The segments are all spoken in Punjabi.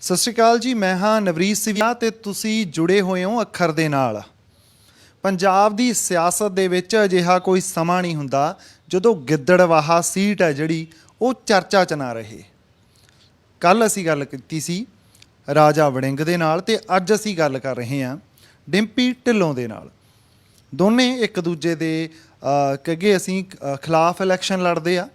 ਸਤਿ ਸ਼੍ਰੀ ਅਕਾਲ ਜੀ, ਮੈਂ ਹਾਂ ਨਵਰੀਤ ਸਿਵਿਆ ਤੇ ਤੁਸੀਂ ਜੁੜੇ ਹੋਏ ਹੋ ਅੱਖਰ ਦੇ ਨਾਲ। ਪੰਜਾਬ ਦੀ ਸਿਆਸਤ ਦੇ ਵਿੱਚ ਅਜਿਹਾ ਕੋਈ ਸਮਾਂ ਨਹੀਂ ਹੁੰਦਾ ਜਦੋਂ ਗਿੱਦੜਵਾਹਾ ਸੀਟ ਹੈ ਜਿਹੜੀ ਉਹ ਚਰਚਾ 'ਚ ਨਾ ਰਹੇ। ਕੱਲ੍ਹ ਅਸੀਂ ਗੱਲ ਕੀਤੀ ਸੀ ਰਾਜਾ ਵੜਿੰਗ ਦੇ ਨਾਲ ਤੇ ਅੱਜ ਅਸੀਂ ਗੱਲ ਕਰ ਰਹੇ ਹਾਂ ਡਿੰਪੀ ਢਿੱਲੋਂ ਦੇ ਨਾਲ। ਦੋਨੇ ਇੱਕ ਦੂਜੇ ਦੇ ਕਹੀਏ ਅਸੀਂ ਖਿਲਾਫ ਇਲੈਕਸ਼ਨ ਲੜਦੇ ਆ।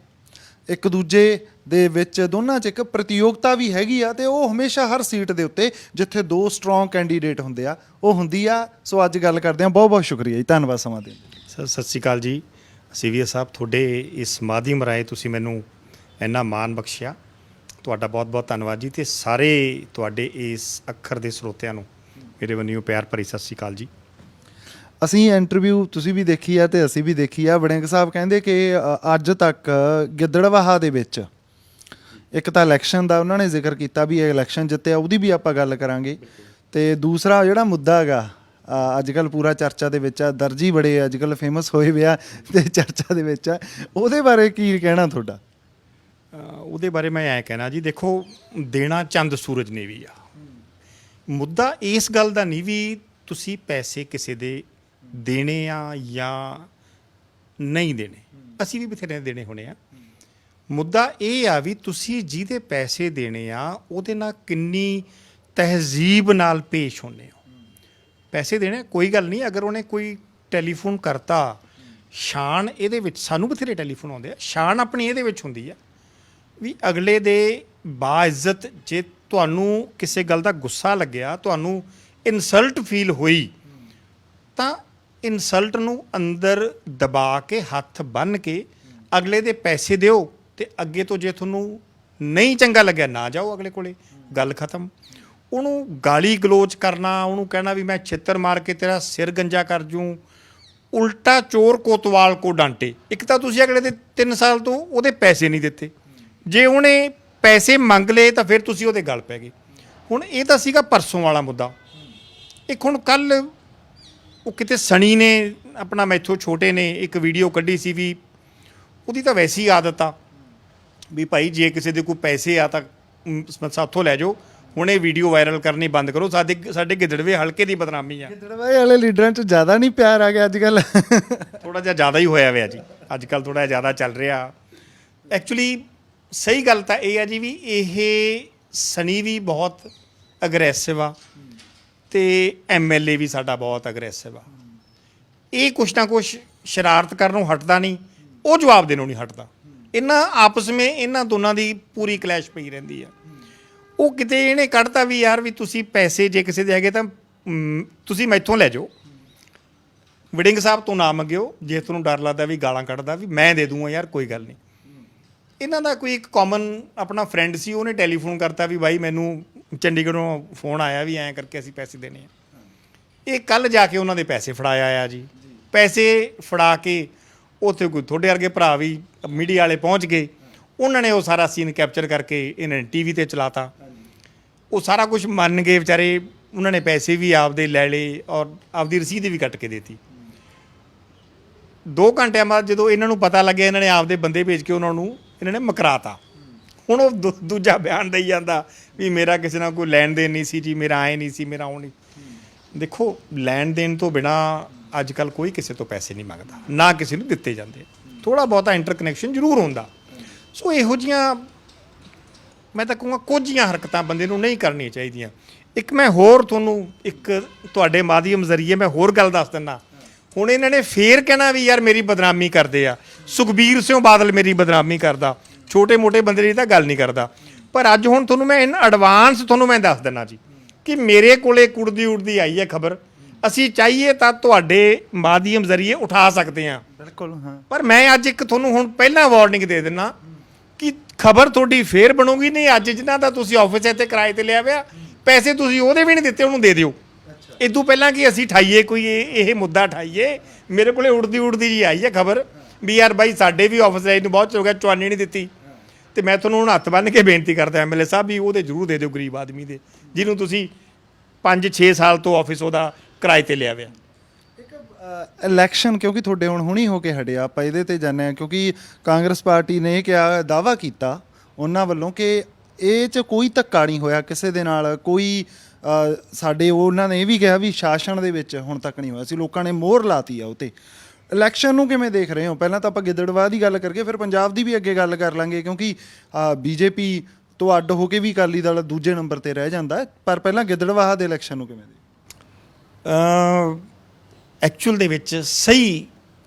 ਇੱਕ ਦੂਜੇ ਦੇ ਵਿੱਚ ਦੋਨਾਂ 'ਚ ਇੱਕ ਪ੍ਰਤੀਯੋਗਤਾ ਵੀ ਹੈਗੀ ਆ ਤੇ ਉਹ ਹਮੇਸ਼ਾ ਹਰ ਸੀਟ ਦੇ ਉੱਤੇ ਜਿੱਥੇ ਦੋ ਸਟਰੋਂਗ ਕੈਂਡੀਡੇਟ ਹੁੰਦੇ ਆ ਉਹ ਹੁੰਦੀ ਆ। ਸੋ ਅੱਜ ਗੱਲ ਕਰਦੇ ਹਾਂ। ਬਹੁਤ ਬਹੁਤ ਸ਼ੁਕਰੀਆ ਜੀ, ਧੰਨਵਾਦ ਸਮਾਂ ਦੇਣ ਲਈ। ਸਰ ਸਤਿ ਸ਼੍ਰੀ ਅਕਾਲ ਜੀ। ਸੀਵੀਐਸ ਸਾਹਿਬ, ਤੁਹਾਡੇ ਇਸ ਮਾਧਿਅਮ ਰਾਹੀਂ ਤੁਸੀਂ ਮੈਨੂੰ ਇੰਨਾ ਮਾਣ ਬਖਸ਼ਿਆ, ਤੁਹਾਡਾ ਬਹੁਤ ਬਹੁਤ ਧੰਨਵਾਦ ਜੀ। ਅਤੇ ਸਾਰੇ ਤੁਹਾਡੇ ਇਸ ਅੱਖਰ ਦੇ ਸਰੋਤਿਆਂ ਨੂੰ ਮੇਰੇ ਵੱਲੋਂ ਪਿਆਰ ਭਰੀ ਸਤਿ ਸ਼੍ਰੀ ਅਕਾਲ ਜੀ। ਅਸੀਂ ਇੰਟਰਵਿਊ ਤੁਸੀਂ ਵੀ ਦੇਖੀ ਆ ਤੇ ਅਸੀਂ ਵੀ ਦੇਖੀ ਆ। ਵੜਿੰਗ ਸਾਹਿਬ ਕਹਿੰਦੇ ਕਿ ਅੱਜ ਤੱਕ ਗਿੱਦੜਵਾਹਾ ਦੇ ਵਿੱਚ ਇੱਕ ਤਾਂ ਇਲੈਕਸ਼ਨ ਦਾ ਉਹਨਾਂ ਨੇ ਜ਼ਿਕਰ ਕੀਤਾ ਵੀ ਇਹ ਇਲੈਕਸ਼ਨ ਜਿੱਤਿਆ, ਉਹਦੀ ਵੀ ਆਪਾਂ ਗੱਲ ਕਰਾਂਗੇ। ਤੇ ਦੂਸਰਾ ਜਿਹੜਾ ਮੁੱਦਾ ਹੈਗਾ ਅੱਜ ਕੱਲ੍ਹ ਪੂਰਾ ਚਰਚਾ ਦੇ ਵਿੱਚ ਆ, ਦਰਜੀ ਬੜੇ ਅੱਜ ਕੱਲ੍ਹ ਫੇਮਸ ਹੋਏ ਵੇ ਆ ਤੇ ਚਰਚਾ ਦੇ ਵਿੱਚ ਆ, ਉਹਦੇ ਬਾਰੇ ਕੀ ਕਹਿਣਾ ਤੁਹਾਡਾ? ਉਹਦੇ ਬਾਰੇ ਮੈਂ ਐਂ ਕਹਿਣਾ ਜੀ, ਦੇਖੋ ਦੇਣਾ ਚੰਦ ਸੂਰਜ ਨੇ ਵੀ ਆ। ਮੁੱਦਾ ਇਸ ਗੱਲ ਦਾ ਨਹੀਂ ਵੀ ਤੁਸੀਂ ਪੈਸੇ ਕਿਸੇ ਦੇ ਦੇਣੇ ਆ ਜਾਂ ਨਹੀਂ ਦੇਣੇ, ਅਸੀਂ ਵੀ ਬਥੇਰੇ ਦੇਣੇ ਹੋਣੇ ਆ। ਮੁੱਦਾ ਇਹ ਆ ਵੀ ਤੁਸੀਂ ਜਿਹਦੇ ਪੈਸੇ ਦੇਣੇ ਆ ਉਹਦੇ ਨਾਲ ਕਿੰਨੀ ਤਹਿਜ਼ੀਬ ਨਾਲ ਪੇਸ਼ ਹੁੰਦੇ ਹੋ। ਪੈਸੇ ਦੇਣੇ ਕੋਈ ਗੱਲ ਨਹੀਂ, ਅਗਰ ਉਹਨੇ ਕੋਈ ਟੈਲੀਫੋਨ ਕਰਤਾ, ਸ਼ਾਨ ਇਹਦੇ ਵਿੱਚ ਸਾਨੂੰ ਬਥੇਰੇ ਟੈਲੀਫੋਨ ਆਉਂਦੇ ਆ, ਸ਼ਾਨ ਆਪਣੀ ਇਹਦੇ ਵਿੱਚ ਹੁੰਦੀ ਆ ਵੀ ਅਗਲੇ ਦੇ ਬਾਇੱਜ਼ਤ, ਜੇ ਤੁਹਾਨੂੰ ਕਿਸੇ ਗੱਲ ਦਾ ਗੁੱਸਾ ਲੱਗਿਆ, ਤੁਹਾਨੂੰ ਇਨਸਲਟ ਫੀਲ ਹੋਈ, ਤਾਂ ਇਨਸਲਟ ਨੂੰ ਅੰਦਰ ਦਬਾ ਕੇ ਹੱਥ ਬੰਨ੍ਹ ਕੇ ਅਗਲੇ ਦੇ ਪੈਸੇ ਦਿਓ ਤੇ ਅੱਗੇ ਤੋਂ ਜੇ ਤੁਹਾਨੂੰ ਨਹੀਂ ਚੰਗਾ ਲੱਗਿਆ ਨਾ ਜਾਓ ਅਗਲੇ ਕੋਲੇ, ਗੱਲ ਖਤਮ। ਉਹਨੂੰ ਗਾਲੀ ਗਲੋਚ ਕਰਨਾ, ਉਹਨੂੰ ਕਹਿਣਾ ਵੀ ਮੈਂ ਛਿੱਤਰ ਮਾਰ ਕੇ ਤੇਰਾ ਸਿਰ ਗੰਜਾ ਕਰ ਜੂੰ, ਉਲਟਾ ਚੋਰ ਕੋਤਵਾਲ ਕੋ ਡਾਂਟੇ। ਇੱਕ ਤਾਂ ਤੁਸੀਂ ਅਗਲੇ ਦੇ 3 ਸਾਲ ਤੋਂ ਉਹਦੇ ਪੈਸੇ ਨਹੀਂ ਦਿੱਤੇ, ਜੇ ਉਹਨੇ ਪੈਸੇ ਮੰਗ ਲਏ ਤਾਂ ਫਿਰ ਤੁਸੀਂ ਉਹਦੇ ਗਲ ਪੈ ਗਏ। ਹੁਣ ਇਹ ਤਾਂ ਸੀਗਾ ਪਰਸੋਂ ਵਾਲਾ ਮੁੱਦਾ। ਇੱਕ ਹੁਣ ਕੱਲ੍ਹ ਉਹ ਕਿਤੇ ਸਣੀ ਨੇ ਆਪਣਾ ਮੈਥੋਂ ਛੋਟੇ ਨੇ ਇੱਕ ਵੀਡੀਓ ਕੱਢੀ ਸੀ ਵੀ ਉਹਦੀ ਤਾਂ ਵੈਸੀ ਆਦਤ ਆ ਵੀ ਭਾਈ ਜੇ ਕਿਸੇ ਦੇ ਕੋਈ ਪੈਸੇ ਆ ਤਾਂ ਸਾਥੋਂ ਲੈ ਜਾਓ, ਹੁਣ ਇਹ ਵੀਡੀਓ ਵਾਇਰਲ ਕਰਨੀ ਬੰਦ ਕਰੋ, ਸਾਡੇ ਗਿੱਦੜਵੇ ਹਲਕੇ ਦੀ ਬਦਨਾਮੀ ਆ। ਗਿੱਦੜਵੇ ਵਾਲੇ ਲੀਡਰਾਂ 'ਚ ਜ਼ਿਆਦਾ ਨਹੀਂ ਪਿਆਰ ਆ ਗਿਆ ਅੱਜ ਕੱਲ੍ਹ? ਥੋੜ੍ਹਾ ਜਿਹਾ ਜ਼ਿਆਦਾ ਹੀ ਹੋਇਆ ਹੋਇਆ ਜੀ, ਅੱਜ ਕੱਲ੍ਹ ਥੋੜ੍ਹਾ ਜਿਹਾ ਜ਼ਿਆਦਾ ਚੱਲ ਰਿਹਾ। ਐਕਚੁਅਲੀ ਸਹੀ ਗੱਲ ਤਾਂ ਇਹ ਆ ਜੀ ਵੀ ਇਹ ਸਣੀ ਵੀ ਬਹੁਤ ਅਗਰੈਸਿਵ ਆ ਅਤੇ MLA ਵੀ ਸਾਡਾ ਬਹੁਤ ਅਗਰੈਸਿਵ ਆ। ਇਹ ਕੁਛ ਨਾ ਕੁਛ ਸ਼ਰਾਰਤ ਕਰਨੋਂ ਹਟਦਾ ਨਹੀਂ, ਉਹ ਜਵਾਬ ਦੇਣੋਂ ਨਹੀਂ ਹਟਦਾ। ਇਹਨਾਂ ਆਪਸ ਵਿੱਚ ਇਹਨਾਂ ਦੋਨਾਂ ਦੀ ਪੂਰੀ ਕਲੈਸ਼ ਪਈ ਰਹਿੰਦੀ ਆ। ਉਹ ਕਿਤੇ ਇਹਨੇ ਕੱਢਤਾ ਵੀ ਯਾਰ ਵੀ ਤੁਸੀਂ ਪੈਸੇ ਜੇ ਕਿਸੇ ਦੇ ਹੈਗੇ ਤਾਂ ਤੁਸੀਂ ਮੈਥੋਂ ਲੈ ਜਾਓ, ਵੜਿੰਗ ਸਾਹਿਬ ਤੋਂ ਨਾ ਮੰਗਿਓ, ਜੇ ਤੁਹਾਨੂੰ ਡਰ ਲੱਗਦਾ ਵੀ ਗਾਲਾਂ ਕੱਢਦਾ ਵੀ ਮੈਂ ਦੇ ਦੂੰਗਾ ਯਾਰ ਕੋਈ ਗੱਲ ਨਹੀਂ। ਇਹਨਾਂ ਦਾ ਕੋਈ ਇੱਕ ਕਾਮਨ ਆਪਣਾ ਫਰੈਂਡ ਸੀ, ਉਹਨੇ ਟੈਲੀਫੋਨ ਕਰਤਾ ਵੀ ਬਾਈ ਮੈਨੂੰ ਚੰਡੀਗੜ੍ਹੋਂ ਫੋਨ ਆਇਆ ਵੀ ਐਂ ਕਰਕੇ ਅਸੀਂ ਪੈਸੇ ਦੇਣੇ ਆ। ਇਹ ਕੱਲ੍ਹ ਜਾ ਕੇ ਉਹਨਾਂ ਦੇ ਪੈਸੇ ਫੜਾਇਆ ਆ ਜੀ। ਪੈਸੇ ਫੜਾ ਕੇ ਉੱਥੇ ਕੋਈ ਤੁਹਾਡੇ ਵਰਗੇ ਭਰਾ ਵੀ ਮੀਡੀਆ ਵਾਲੇ ਪਹੁੰਚ ਗਏ, ਉਹਨਾਂ ਨੇ ਉਹ ਸਾਰਾ ਸੀਨ ਕੈਪਚਰ ਕਰਕੇ ਇਹਨਾਂ ਨੇ TV 'ਤੇ ਚਲਾਤਾ। ਉਹ ਸਾਰਾ ਕੁਝ ਮੰਨ ਗਏ ਵਿਚਾਰੇ, ਉਹਨਾਂ ਨੇ ਪੈਸੇ ਵੀ ਆਪਦੇ ਲੈ ਲਏ ਔਰ ਆਪਦੀ ਰਸੀਦ ਵੀ ਕੱਟ ਕੇ ਦੇਤੀ। 2 ਘੰਟਿਆਂ ਬਾਅਦ ਜਦੋਂ ਇਹਨਾਂ ਨੂੰ ਪਤਾ ਲੱਗਿਆ, ਇਹਨਾਂ ਨੇ ਆਪਦੇ ਬੰਦੇ ਭੇਜ ਕੇ ਉਹਨਾਂ ਨੂੰ ਇਹਨਾਂ ਨੇ ਮੁਕਰਾਤਾ। ਹੁਣ ਉਹ ਦੂਜਾ ਬਿਆਨ ਦੇਈ ਜਾਂਦਾ ਵੀ ਮੇਰਾ ਕਿਸੇ ਨਾਲ ਕੋਈ ਲੈਣ ਦੇਣ ਨਹੀਂ ਸੀ ਜੀ, ਮੇਰਾ ਆਏ ਨਹੀਂ ਸੀ, ਮੇਰਾ ਉਹ ਨਹੀਂ। ਦੇਖੋ ਲੈਣ ਦੇਣ ਤੋਂ ਬਿਨਾਂ ਅੱਜ ਕੱਲ੍ਹ ਕੋਈ ਕਿਸੇ ਤੋਂ ਪੈਸੇ ਨਹੀਂ ਮੰਗਦਾ, ਨਾ ਕਿਸੇ ਨੂੰ ਦਿੱਤੇ ਜਾਂਦੇ। ਥੋੜ੍ਹਾ ਬਹੁਤਾ ਇੰਟਰਕਨੈਕਸ਼ਨ ਜ਼ਰੂਰ ਹੁੰਦਾ। ਸੋ ਇਹੋ ਜਿਹੀਆਂ ਮੈਂ ਤਾਂ ਕਹੂੰਗਾ ਕੁਝ ਜਿਹੀਆਂ ਹਰਕਤਾਂ ਬੰਦੇ ਨੂੰ ਨਹੀਂ ਕਰਨੀਆਂ ਚਾਹੀਦੀਆਂ। ਇੱਕ ਮੈਂ ਹੋਰ ਤੁਹਾਨੂੰ ਇੱਕ ਤੁਹਾਡੇ ਮਾਧਿਅਮ ਜ਼ਰੀਏ ਮੈਂ ਹੋਰ ਗੱਲ ਦੱਸ ਦਿੰਦਾ। ਹੁਣ ਇਹਨਾਂ ਨੇ ਫੇਰ ਕਹਿਣਾ ਵੀ ਯਾਰ ਮੇਰੀ ਬਦਨਾਮੀ ਕਰਦੇ ਆ, ਸੁਖਬੀਰ ਸਿੰਘ ਬਾਦਲ ਮੇਰੀ ਬਦਨਾਮੀ ਕਰਦਾ, ਛੋਟੇ ਮੋਟੇ ਬੰਦੇ ਦੀ ਤਾਂ ਗੱਲ ਨਹੀਂ ਕਰਦਾ। ਪਰ ਅੱਜ ਹੁਣ ਤੁਹਾਨੂੰ ਮੈਂ ਇਨ ਐਡਵਾਂਸ ਤੁਹਾਨੂੰ ਮੈਂ ਦੱਸ ਦਿੰਦਾ ਜੀ ਕਿ ਮੇਰੇ ਕੋਲੇ ਕੁੜਦੀ ਉੜਦੀ ਆਈ ਹੈ ਖਬਰ, ਅਸੀਂ ਚਾਹੀਏ ਤਾਂ ਤੁਹਾਡੇ ਮਾਧਿਅਮ ਜ਼ਰੀਏ ਉਠਾ ਸਕਦੇ ਹਾਂ। ਬਿਲਕੁਲ ਹਾਂ। ਪਰ ਮੈਂ ਅੱਜ ਇੱਕ ਤੁਹਾਨੂੰ ਹੁਣ ਪਹਿਲਾਂ ਵਾਰਨਿੰਗ ਦੇ ਦਿੰਦਾ ਕਿ ਖਬਰ ਤੁਹਾਡੀ ਫੇਰ ਬਣੂਗੀ ਨਹੀਂ। ਅੱਜ ਜਿਨ੍ਹਾਂ ਦਾ ਤੁਸੀਂ ਆਫਿਸ ਇੱਥੇ ਕਿਰਾਏ 'ਤੇ ਲਿਆ ਹੋਇਆ, ਪੈਸੇ ਤੁਸੀਂ ਉਹਦੇ ਵੀ ਨਹੀਂ ਦਿੱਤੇ, ਉਹਨੂੰ ਦੇ ਦਿਓ। ਇਦੋਂ ਪਹਿਲਾਂ ਕਿ ਅਸੀਂ ਠਾਈਏ ਕੋਈ ਇਹ ਮੁੱਦਾ ਠਾਈਏ, ਮੇਰੇ ਕੋਲੇ ਉੜਦੀ ਜੀ ਆਈ ਹੈ ਖਬਰ ਵੀ ਯਾਰ ਬਾਈ ਸਾਡੇ ਵੀ ਆਫਿਸ ਆਈ ਨੂੰ ਬਹੁਤ ਚਿਰ ਹੋ ਗਿਆ, ਚੁਆਨੀ ਨਹੀਂ ਦਿੱਤੀ। ਅਤੇ ਮੈਂ ਤੁਹਾਨੂੰ ਹੁਣ ਹੱਥ ਬੰਨ੍ਹ ਕੇ ਬੇਨਤੀ ਕਰਦਾ MLA ਸਾਹਿਬ ਵੀ ਉਹਦੇ ਜ਼ਰੂਰ ਦੇ ਦਿਓ ਗਰੀਬ ਆਦਮੀ ਦੇ, ਜਿਹਨੂੰ ਤੁਸੀਂ 5-6 ਸਾਲ ਤੋਂ ਆਫਿਸ ਉਹਦਾ ਕਿਰਾਏ 'ਤੇ ਲਿਆ ਹੋਇਆ। ਇਲੈਕਸ਼ਨ ਕਿਉਂਕਿ ਤੁਹਾਡੇ ਹੁਣ ਹੁਣੀ ਹੋ ਕੇ ਹਟਿਆ, ਆਪਾਂ ਇਹਦੇ 'ਤੇ ਜਾਂਦੇ ਹਾਂ ਕਿਉਂਕਿ ਕਾਂਗਰਸ ਪਾਰਟੀ ਨੇ ਇਹ ਕਿਹਾ, ਦਾਅਵਾ ਕੀਤਾ ਉਹਨਾਂ ਵੱਲੋਂ ਕਿ ਇਹ 'ਚ ਕੋਈ ਧੱਕਾ ਨਹੀਂ ਹੋਇਆ ਕਿਸੇ ਦੇ ਨਾਲ, ਕੋਈ ਸਾਡੇ ਉਹਨਾਂ ਨੇ ਇਹ ਵੀ ਕਿਹਾ ਵੀ ਸ਼ਾਸਨ ਦੇ ਵਿੱਚ ਹੁਣ ਤੱਕ ਨਹੀਂ ਹੋਇਆ ਸੀ, ਲੋਕਾਂ ਨੇ ਮੋਹਰ ਲਾਤੀ ਆ ਉਹ 'ਤੇ। ਇਲੈਕਸ਼ਨ ਨੂੰ ਕਿਵੇਂ ਦੇਖ ਰਹੇ ਹੋ? ਪਹਿਲਾਂ ਤਾਂ ਆਪਾਂ ਗਿੱਦੜਬਾਹ ਦੀ ਗੱਲ ਕਰਕੇ ਫਿਰ ਪੰਜਾਬ ਦੀ ਵੀ ਅੱਗੇ ਗੱਲ ਕਰ ਲਾਂਗੇ, ਕਿਉਂਕਿ ਬੀਜੇਪੀ ਤੋਂ ਅੱਡ ਹੋ ਕੇ ਵੀ ਅਕਾਲੀ ਦਲ ਦੂਜੇ ਨੰਬਰ ਤੇ ਰਹਿ ਜਾਂਦਾ, ਪਰ ਪਹਿਲਾਂ ਗਿੱਦੜਬਾਹਾ ਦੇ ਇਲੈਕਸ਼ਨ ਨੂੰ ਕਿਵੇਂ ਦੇ? ਐਕਚੁਅਲ ਦੇ ਵਿੱਚ ਸਹੀ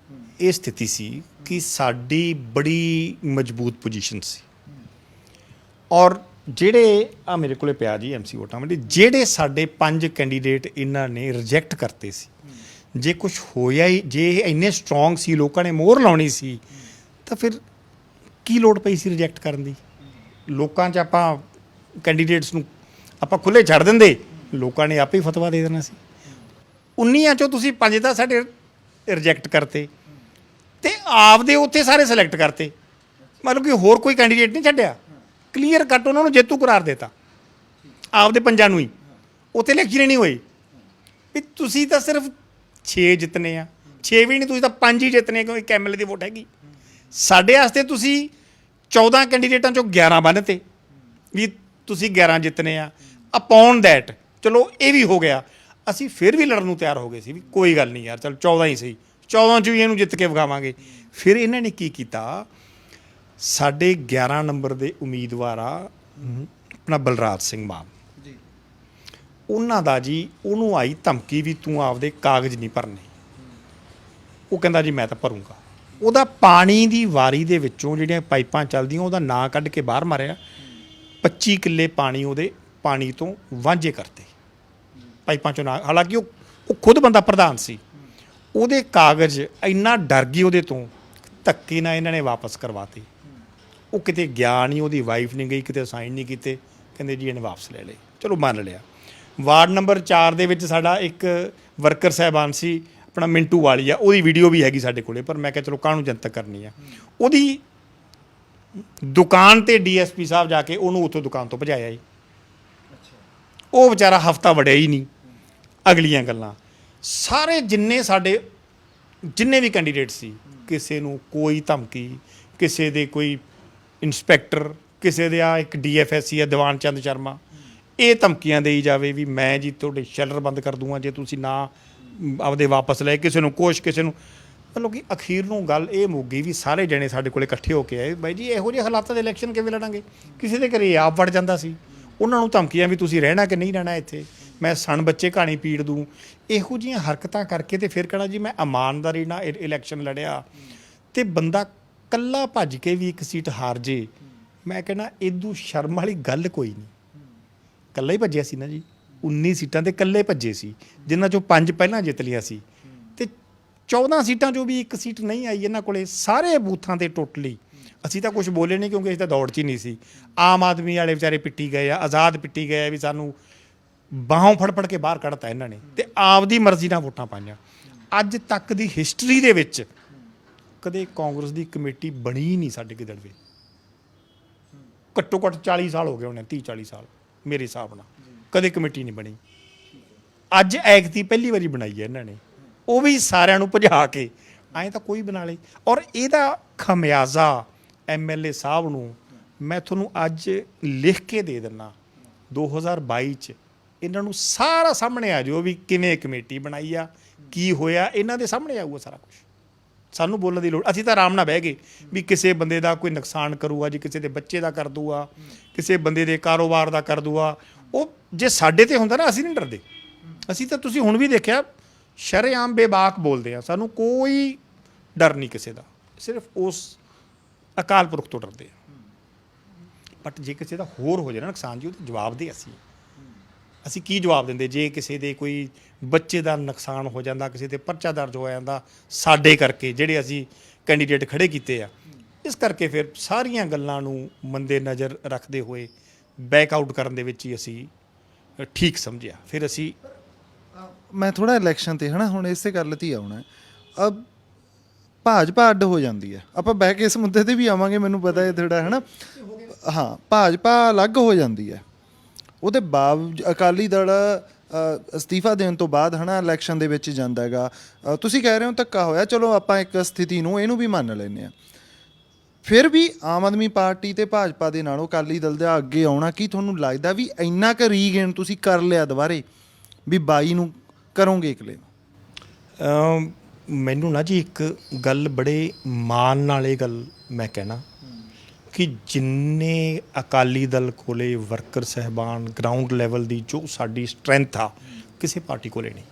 ਇਹ ਸਥਿਤੀ ਸੀ ਕਿ ਸਾਡੀ ਬੜੀ ਮਜ਼ਬੂਤ ਪੋਜੀਸ਼ਨ ਸੀ, ਔਰ ਜਿਹੜੇ ਆ ਮੇਰੇ ਕੋਲੇ ਪਿਆ ਜੀ ਐਮਸੀ ਵੋਟਾਂ ਵਾਲੀ, ਜਿਹੜੇ ਸਾਡੇ 5 ਕੈਂਡੀਡੇਟ ਇਹਨਾਂ ਨੇ ਰਿਜੈਕਟ ਕਰਤੇ ਸੀ, ਜੇ ਕੁਝ ਹੋਇਆ ਹੀ, ਜੇ ਇਹ ਇੰਨੇ ਸਟਰੋਂਗ ਸੀ, ਲੋਕਾਂ ਨੇ ਮੋਹਰ ਲਾਉਣੀ ਸੀ, ਤਾਂ ਫਿਰ ਕੀ ਲੋੜ ਪਈ ਸੀ ਰਿਜੈਕਟ ਕਰਨ ਦੀ? ਲੋਕਾਂ 'ਚ ਆਪਾਂ ਕੈਂਡੀਡੇਟਸ ਨੂੰ ਆਪਾਂ ਖੁੱਲ੍ਹੇ ਛੱਡ ਦਿੰਦੇ, ਲੋਕਾਂ ਨੇ ਆਪੇ ਹੀ ਫਤਵਾ ਦੇ ਦੇਣਾ ਸੀ। 19 ਚੋਂ ਤੁਸੀਂ 5 ਤਾਂ ਸਾਡੇ ਰਿਜੈਕਟ ਕਰਤੇ ਤੇ ਆਪਦੇ ਉੱਥੇ ਸਾਰੇ ਸਿਲੈਕਟ ਕਰਤੇ, ਮਤਲਬ ਕਿ ਹੋਰ ਕੋਈ ਕੈਂਡੀਡੇਟ ਨਹੀਂ ਛੱਡਿਆ, ਕਲੀਅਰ ਕੱਟ ਉਹਨਾਂ ਨੂੰ ਜੇਤੂ ਕਰਾਰ ਦੇਤਾ ਆਪਦੇ ਪੰਜਾਂ ਨੂੰ ਹੀ। ਉੱਥੇ ਇਲੈਕਸ਼ਨ ਨਹੀਂ ਹੋਈ ਵੀ ਤੁਸੀਂ ਤਾਂ ਸਿਰਫ 6 ਜਿੱਤਨੇ ਆ, 6 ਵੀ ਨਹੀਂ, ਤੁਸੀਂ ਤਾਂ 5 ਹੀ ਜਿੱਤਨੇ, ਕਿਉਂਕਿ ਇੱਕ ਐਮਐਲਏ ਦੀ ਵੋਟ ਹੈਗੀ। ਸਾਡੇ ਵਾਸਤੇ ਤੁਸੀਂ 14 ਕੈਂਡੀਡੇਟਾਂ ਚੋਂ 11 ਬੰਨ੍ਹਤੇ ਵੀ ਤੁਸੀਂ 11 ਜਿੱਤਨੇ ਆ, ਅਪੌਨ ਦੈਟ ਚਲੋ ਇਹ ਵੀ ਹੋ ਗਿਆ। ਅਸੀਂ ਫਿਰ ਵੀ ਲੜਨ ਨੂੰ ਤਿਆਰ ਹੋ ਗਏ ਸੀ ਵੀ ਕੋਈ ਗੱਲ ਨਹੀਂ ਯਾਰ, ਚਲ 14 ਹੀ ਸਹੀ, 14 'ਚ ਵੀ ਇਹਨੂੰ ਜਿੱਤ ਕੇ ਵਿਖਾਵਾਂਗੇ। ਫਿਰ ਇਹਨਾਂ ਨੇ ਕੀ ਕੀਤਾ, ਸਾਡੇ 11 ਨੰਬਰ ਦੇ ਉਮੀਦਵਾਰ ਆ ਆਪਣਾ ਬਲਰਾਜ ਸਿੰਘ ਮਾਨ ਜੀ, ਉਹਨਾਂ ਦਾ ਜੀ ਉਹਨੂੰ ਆਈ ਧਮਕੀ ਵੀ ਤੂੰ ਆਪਦੇ ਕਾਗਜ਼ ਨਹੀਂ ਭਰਨੇ। ਉਹ ਕਹਿੰਦਾ ਜੀ ਮੈਂ ਤਾਂ ਭਰੂੰਗਾ। ਉਹਦਾ ਪਾਣੀ ਦੀ ਵਾਰੀ ਦੇ ਵਿੱਚੋਂ ਜਿਹੜੀਆਂ ਪਾਈਪਾਂ ਚੱਲਦੀਆਂ ਉਹਦਾ ਨਾਂ ਕੱਢ ਕੇ ਬਾਹਰ ਮਾਰਿਆ, 25 ਕਿੱਲੇ ਪਾਣੀ ਉਹਦੇ ਪਾਣੀ ਤੋਂ ਵਾਂਝੇ ਕਰਤੇ ਪਾਈਪਾਂ 'ਚੋਂ ਨਾ। ਹਾਲਾਂਕਿ ਉਹ ਖੁਦ ਬੰਦਾ ਪ੍ਰਧਾਨ ਸੀ, ਉਹਦੇ ਕਾਗਜ਼ ਇੰਨਾ ਡਰ ਗਈ ਉਹਦੇ ਤੋਂ, ਧੱਕੇ ਨਾਲ ਇਹਨਾਂ ਨੇ ਵਾਪਸ ਕਰਵਾਤੇ। ਉਹ ਕਿਤੇ ਗਿਆ ਨਹੀਂ, ਉਹਦੀ ਵਾਈਫ ਨਹੀਂ ਗਈ, ਕਿਤੇ ਸਾਈਨ ਨਹੀਂ ਕੀਤੇ, ਕਹਿੰਦੇ ਜੀ ਇਹਨੇ ਵਾਪਸ ਲੈ ਲਏ। ਚਲੋ ਮੰਨ ਲਿਆ। ਵਾਰਡ ਨੰਬਰ 4 ਦੇ ਵਿੱਚ ਸਾਡਾ ਇੱਕ ਵਰਕਰ ਸਾਹਿਬਾਨ ਸੀ ਆਪਣਾ ਮਿੰਟੂ ਵਾਲੀ ਆ, ਉਹਦੀ ਵੀਡੀਓ ਵੀ ਹੈਗੀ ਸਾਡੇ ਕੋਲੇ, ਪਰ ਮੈਂ ਕਿਹਾ ਚਲੋ ਕਾਹਨੂੰ ਜਨਤਕ ਕਰਨੀ ਆ। ਉਹਦੀ ਦੁਕਾਨ ਤੇ ਡੀਐਸਪੀ ਸਾਹਿਬ ਜਾ ਕੇ ਉਹਨੂੰ ਉੱਥੋਂ ਦੁਕਾਨ ਤੋਂ ਭਜਾਇਆ ਜੀ। ਉਹ ਵਿਚਾਰਾ ਹਫਤਾ ਵੜਿਆ ਹੀ ਨਹੀਂ। ਅਗਲੀਆਂ ਗੱਲਾਂ ਸਾਰੇ ਜਿੰਨੇ ਵੀ ਕੈਂਡੀਡੇਟ ਸੀ, ਕਿਸੇ ਨੂੰ ਕੋਈ ਧਮਕੀ, ਕਿਸੇ ਦੇ ਕੋਈ ਇੰਸਪੈਕਟਰ, ਕਿਸੇ ਦੇ ਆ ਇੱਕ ਡੀਐਫਐਸਸੀ ਆ ਦੀਵਾਨ ਚੰਦ ਸ਼ਰਮਾ, ਇਹ ਧਮਕੀਆਂ ਦੇਈ ਜਾਵੇ ਵੀ ਮੈਂ ਜੀ ਤੁਹਾਡੇ ਸ਼ੈਲਰ ਬੰਦ ਕਰ ਦੂੰਗਾ ਜੇ ਤੁਸੀਂ ਨਾ ਆਪਦੇ ਵਾਪਸ ਲਏ, ਕਿਸੇ ਨੂੰ ਕੁਛ, ਕਿਸੇ ਨੂੰ। ਮਤਲਬ ਕਿ ਅਖੀਰ ਨੂੰ ਗੱਲ ਇਹ ਮੁੱਕ ਗਈ ਵੀ ਸਾਰੇ ਜਣੇ ਸਾਡੇ ਕੋਲੇ ਇਕੱਠੇ ਹੋ ਕੇ ਆਏ, ਬਾਈ ਜੀ ਇਹੋ ਜਿਹੇ ਹਾਲਾਤਾਂ ਦੇ ਇਲੈਕਸ਼ਨ ਕਿਵੇਂ ਲੜਾਂਗੇ? ਕਿਸੇ ਦੇ ਘਰੇ ਆਪ ਵੜ ਜਾਂਦਾ ਸੀ, ਉਹਨਾਂ ਨੂੰ ਧਮਕੀਆਂ ਵੀ ਤੁਸੀਂ ਰਹਿਣਾ ਕਿ ਨਹੀਂ ਰਹਿਣਾ ਇੱਥੇ, ਮੈਂ ਸਣ ਬੱਚੇ ਕਹਾਣੀ ਪੀੜ ਦੂੰ, ਇਹੋ ਜਿਹੀਆਂ ਹਰਕਤਾਂ ਕਰਕੇ ਤੇ ਫਿਰ ਕਹਿਣਾ ਜੀ ਮੈਂ ਇਮਾਨਦਾਰੀ ਨਾਲ ਇਲੈਕਸ਼ਨ ਲੜਿਆ। ਤੇ ਬੰਦਾ ਕੱਲਾ ਭੱਜ ਕੇ ਵੀ ਇੱਕ ਸੀਟ ਹਾਰ ਜੇ, ਮੈਂ ਕਹਿੰਦਾ ਇਦੋਂ ਸ਼ਰਮ ਵਾਲੀ ਗੱਲ ਕੋਈ ਨਹੀਂ। ਕੱਲਾ ਹੀ ਭੱਜਿਆ ਸੀ ਨਾ ਜੀ, 19 ਸੀਟਾਂ ਤੇ ਇਕੱਲੇ ਭੱਜੇ ਸੀ, ਜਿਨ੍ਹਾਂ ਚੋਂ 5 ਪਹਿਲਾਂ ਜਿੱਤ ਲਿਆ ਸੀ, ਤੇ 14 ਸੀਟਾਂ ਚੋਂ ਵੀ ਇੱਕ ਸੀਟ ਨਹੀਂ ਆਈ ਇਹਨਾਂ ਕੋਲੇ। ਸਾਰੇ ਬੂਥਾਂ ਤੇ ਟੋਟਲੀ ਅਸੀਂ ਤਾਂ ਕੁਝ ਬੋਲੇ ਨਹੀਂ, ਕਿਉਂਕਿ ਅਸੀਂ ਤਾਂ ਦੌੜ 'ਚ ਹੀ ਨਹੀਂ ਸੀ। ਆਮ ਆਦਮੀ ਵਾਲੇ ਵਿਚਾਰੇ ਪਿੱਟੀ ਗਏ ਆ, ਆਜ਼ਾਦ ਪਿੱਟੀ ਗਏ ਆ ਵੀ ਸਾਨੂੰ ਬਾਹੋਂ ਫੜ ਕੇ ਬਾਹਰ ਕੱਢਤਾ ਇਹਨਾਂ ਨੇ, ਤੇ ਆਪਦੀ ਮਰਜ਼ੀ ਨਾਲ ਵੋਟਾਂ ਪਾਈਆਂ। ਅੱਜ ਤੱਕ ਦੀ ਹਿਸਟਰੀ ਦੇ ਵਿੱਚ ਕਦੇ ਕਾਂਗਰਸ ਦੀ ਕਮੇਟੀ ਬਣੀ ਨਹੀਂ ਸਾਡੇ ਗਿੱਦੜਵੇ, ਘੱਟੋ ਘੱਟ 40 ਸਾਲ ਹੋ ਗਏ ਹੋਣੇ, 30-40 ਸਾਲ ਮੇਰੇ ਹਿਸਾਬ ਨਾਲ ਕਦੇ ਕਮੇਟੀ ਨਹੀਂ ਬਣੀ। ਅੱਜ ਐਕਤੀ ਪਹਿਲੀ ਵਾਰੀ ਬਣਾਈ ਹੈ ਇਹਨਾਂ ਨੇ, ਉਹ ਵੀ ਸਾਰਿਆਂ ਨੂੰ ਭਜਾ ਕੇ। ਐਂ ਤਾਂ ਕੋਈ ਬਣਾ ਲੇ, ਔਰ ਇਹਦਾ ਖਮਿਆਜ਼ਾ ਐਮਐਲਏ ਸਾਹਿਬ ਨੂੰ ਮੈਂ ਤੁਹਾਨੂੰ ਅੱਜ ਲਿਖ ਕੇ ਦੇ ਦਿੰਦਾ। 2022 'ਚ ਇਹਨਾਂ ਨੂੰ ਸਾਰਾ ਸਾਹਮਣੇ ਆ ਜਾਓ ਵੀ ਕਿਵੇਂ ਕਮੇਟੀ ਬਣਾਈ ਆ, ਕੀ ਹੋਇਆ, ਇਹਨਾਂ ਦੇ ਸਾਹਮਣੇ ਆਊਗਾ ਸਾਰਾ ਕੁਝ। ਸਾਨੂੰ ਬੋਲਣ ਦੀ ਲੋੜ, ਅਸੀਂ ਤਾਂ ਆਰਾਮ ਨਾਲ ਬਹਿ ਗਏ ਵੀ ਕਿਸੇ ਬੰਦੇ ਦਾ ਕੋਈ ਨੁਕਸਾਨ ਕਰੂਗਾ ਜੀ, ਕਿਸੇ ਦੇ ਬੱਚੇ ਦਾ ਕਰ ਦੂਗਾ, ਕਿਸੇ ਬੰਦੇ ਦੇ ਕਾਰੋਬਾਰ ਦਾ ਕਰ ਦੂਗਾ। ਉਹ ਜੇ ਸਾਡੇ ਤੇ ਹੁੰਦਾ ਨਾ, ਅਸੀਂ ਨਹੀਂ ਡਰਦੇ। ਅਸੀਂ ਤਾਂ ਤੁਸੀਂ ਹੁਣ ਵੀ ਦੇਖਿਆ ਸ਼ਰੇਆਮ ਬੇਬਾਕ ਬੋਲਦੇ ਆ, ਸਾਨੂੰ ਕੋਈ ਡਰ ਨਹੀਂ ਕਿਸੇ ਦਾ, ਸਿਰਫ ਉਸ ਅਕਾਲ ਪੁਰਖ ਤੋਂ ਡਰਦੇ ਆ। ਬਟ ਜੇ ਕਿਸੇ ਦਾ ਹੋਰ ਹੋ ਜਾਏ ਨਾ ਨੁਕਸਾਨ ਜੀ, ਉਹਦਾ ਜਵਾਬ ਦੇ ਅਸੀਂ ਕੀ ਜਵਾਬ ਦਿੰਦੇ? ਜੇ ਕਿਸੇ ਦੇ ਕੋਈ ਬੱਚੇ ਦਾ ਨੁਕਸਾਨ ਹੋ ਜਾਂਦਾ, ਕਿਸੇ ਤੇ ਪਰਚਾ ਦਰਜ ਹੋ ਜਾਂਦਾ ਸਾਡੇ ਕਰਕੇ, ਜਿਹੜੇ ਅਸੀਂ ਕੈਂਡੀਡੇਟ ਖੜੇ ਕੀਤੇ ਆ, ਇਸ ਕਰਕੇ ਫਿਰ ਸਾਰੀਆਂ ਗੱਲਾਂ ਨੂੰ ਮੰਦੇ ਨਜ਼ਰ ਰੱਖਦੇ ਹੋਏ ਬੈਕਆਊਟ ਕਰਨ ਦੇ ਵਿੱਚ ਹੀ ਅਸੀਂ ਠੀਕ ਸਮਝਿਆ। ਫਿਰ ਅਸੀਂ ਮੈਂ ਥੋੜਾ ਇਲੈਕਸ਼ਨ ਤੇ ਹਨਾ, ਹੁਣ ਇਸੇ ਗੱਲ ਤੇ ਹੀ ਆਉਣਾ। ਅਬ ਭਾਜਪਾ ਅੱਡ ਹੋ ਜਾਂਦੀ ਹੈ, ਆਪਾਂ ਬਹਿ ਕੇ ਇਸ ਮੁੱਦੇ ਤੇ ਵੀ ਆਵਾਂਗੇ, ਮੈਨੂੰ ਪਤਾ ਹੈ ਥੋੜਾ ਹੈ ਨਾ। ਹਾਂ, ਭਾਜਪਾ ਅਲੱਗ ਹੋ ਜਾਂਦੀ ਹੈ, ਉਹਦੇ ਬਾਵਜੂਦ ਅਕਾਲੀ ਦਲ ਅਸਤੀਫਾ ਦੇਣ ਤੋਂ ਬਾਅਦ ਹਨਾ ਇਲੈਕਸ਼ਨ ਦੇ ਵਿੱਚ ਜਾਂਦਾ ਹੈਗਾ। ਤੁਸੀਂ ਕਹਿ ਰਹੇ ਹੋ ਧੱਕਾ ਹੋਇਆ, ਚਲੋ ਆਪਾਂ ਇੱਕ ਸਥਿਤੀ ਨੂੰ ਇਹਨੂੰ ਵੀ ਮੰਨ ਲੈਂਦੇ ਹਾਂ। ਫਿਰ ਵੀ ਆਮ ਆਦਮੀ ਪਾਰਟੀ ਤੇ ਭਾਜਪਾ ਦੇ ਨਾਲੋਂ ਅਕਾਲੀ ਦਲ ਦਾ ਅੱਗੇ ਆਉਣਾ, ਕੀ ਤੁਹਾਨੂੰ ਲੱਗਦਾ ਵੀ ਇੰਨਾ ਕੁ ਰੀਗੇਨ ਤੁਸੀਂ ਕਰ ਲਿਆ ਦੁਬਾਰੇ ਵੀ 22 ਨੂੰ ਕਰੋਗੇ ਇਕੱਲੇ? ਮੈਨੂੰ ਨਾ ਜੀ ਇੱਕ ਗੱਲ ਬੜੇ ਮਾਣ ਨਾਲ ਇਹ ਗੱਲ ਮੈਂ ਕਹਿਣਾ ਕਿ ਜਿੰਨੇ ਅਕਾਲੀ ਦਲ ਕੋਲੇ ਵਰਕਰ ਸਹਿਬਾਨ ਗਰਾਊਂਡ ਲੈਵਲ ਦੀ ਜੋ ਸਾਡੀ ਸਟਰੈਂਥ ਆ ਕਿਸੇ ਪਾਰਟੀ ਕੋਲੇ ਨਹੀਂ।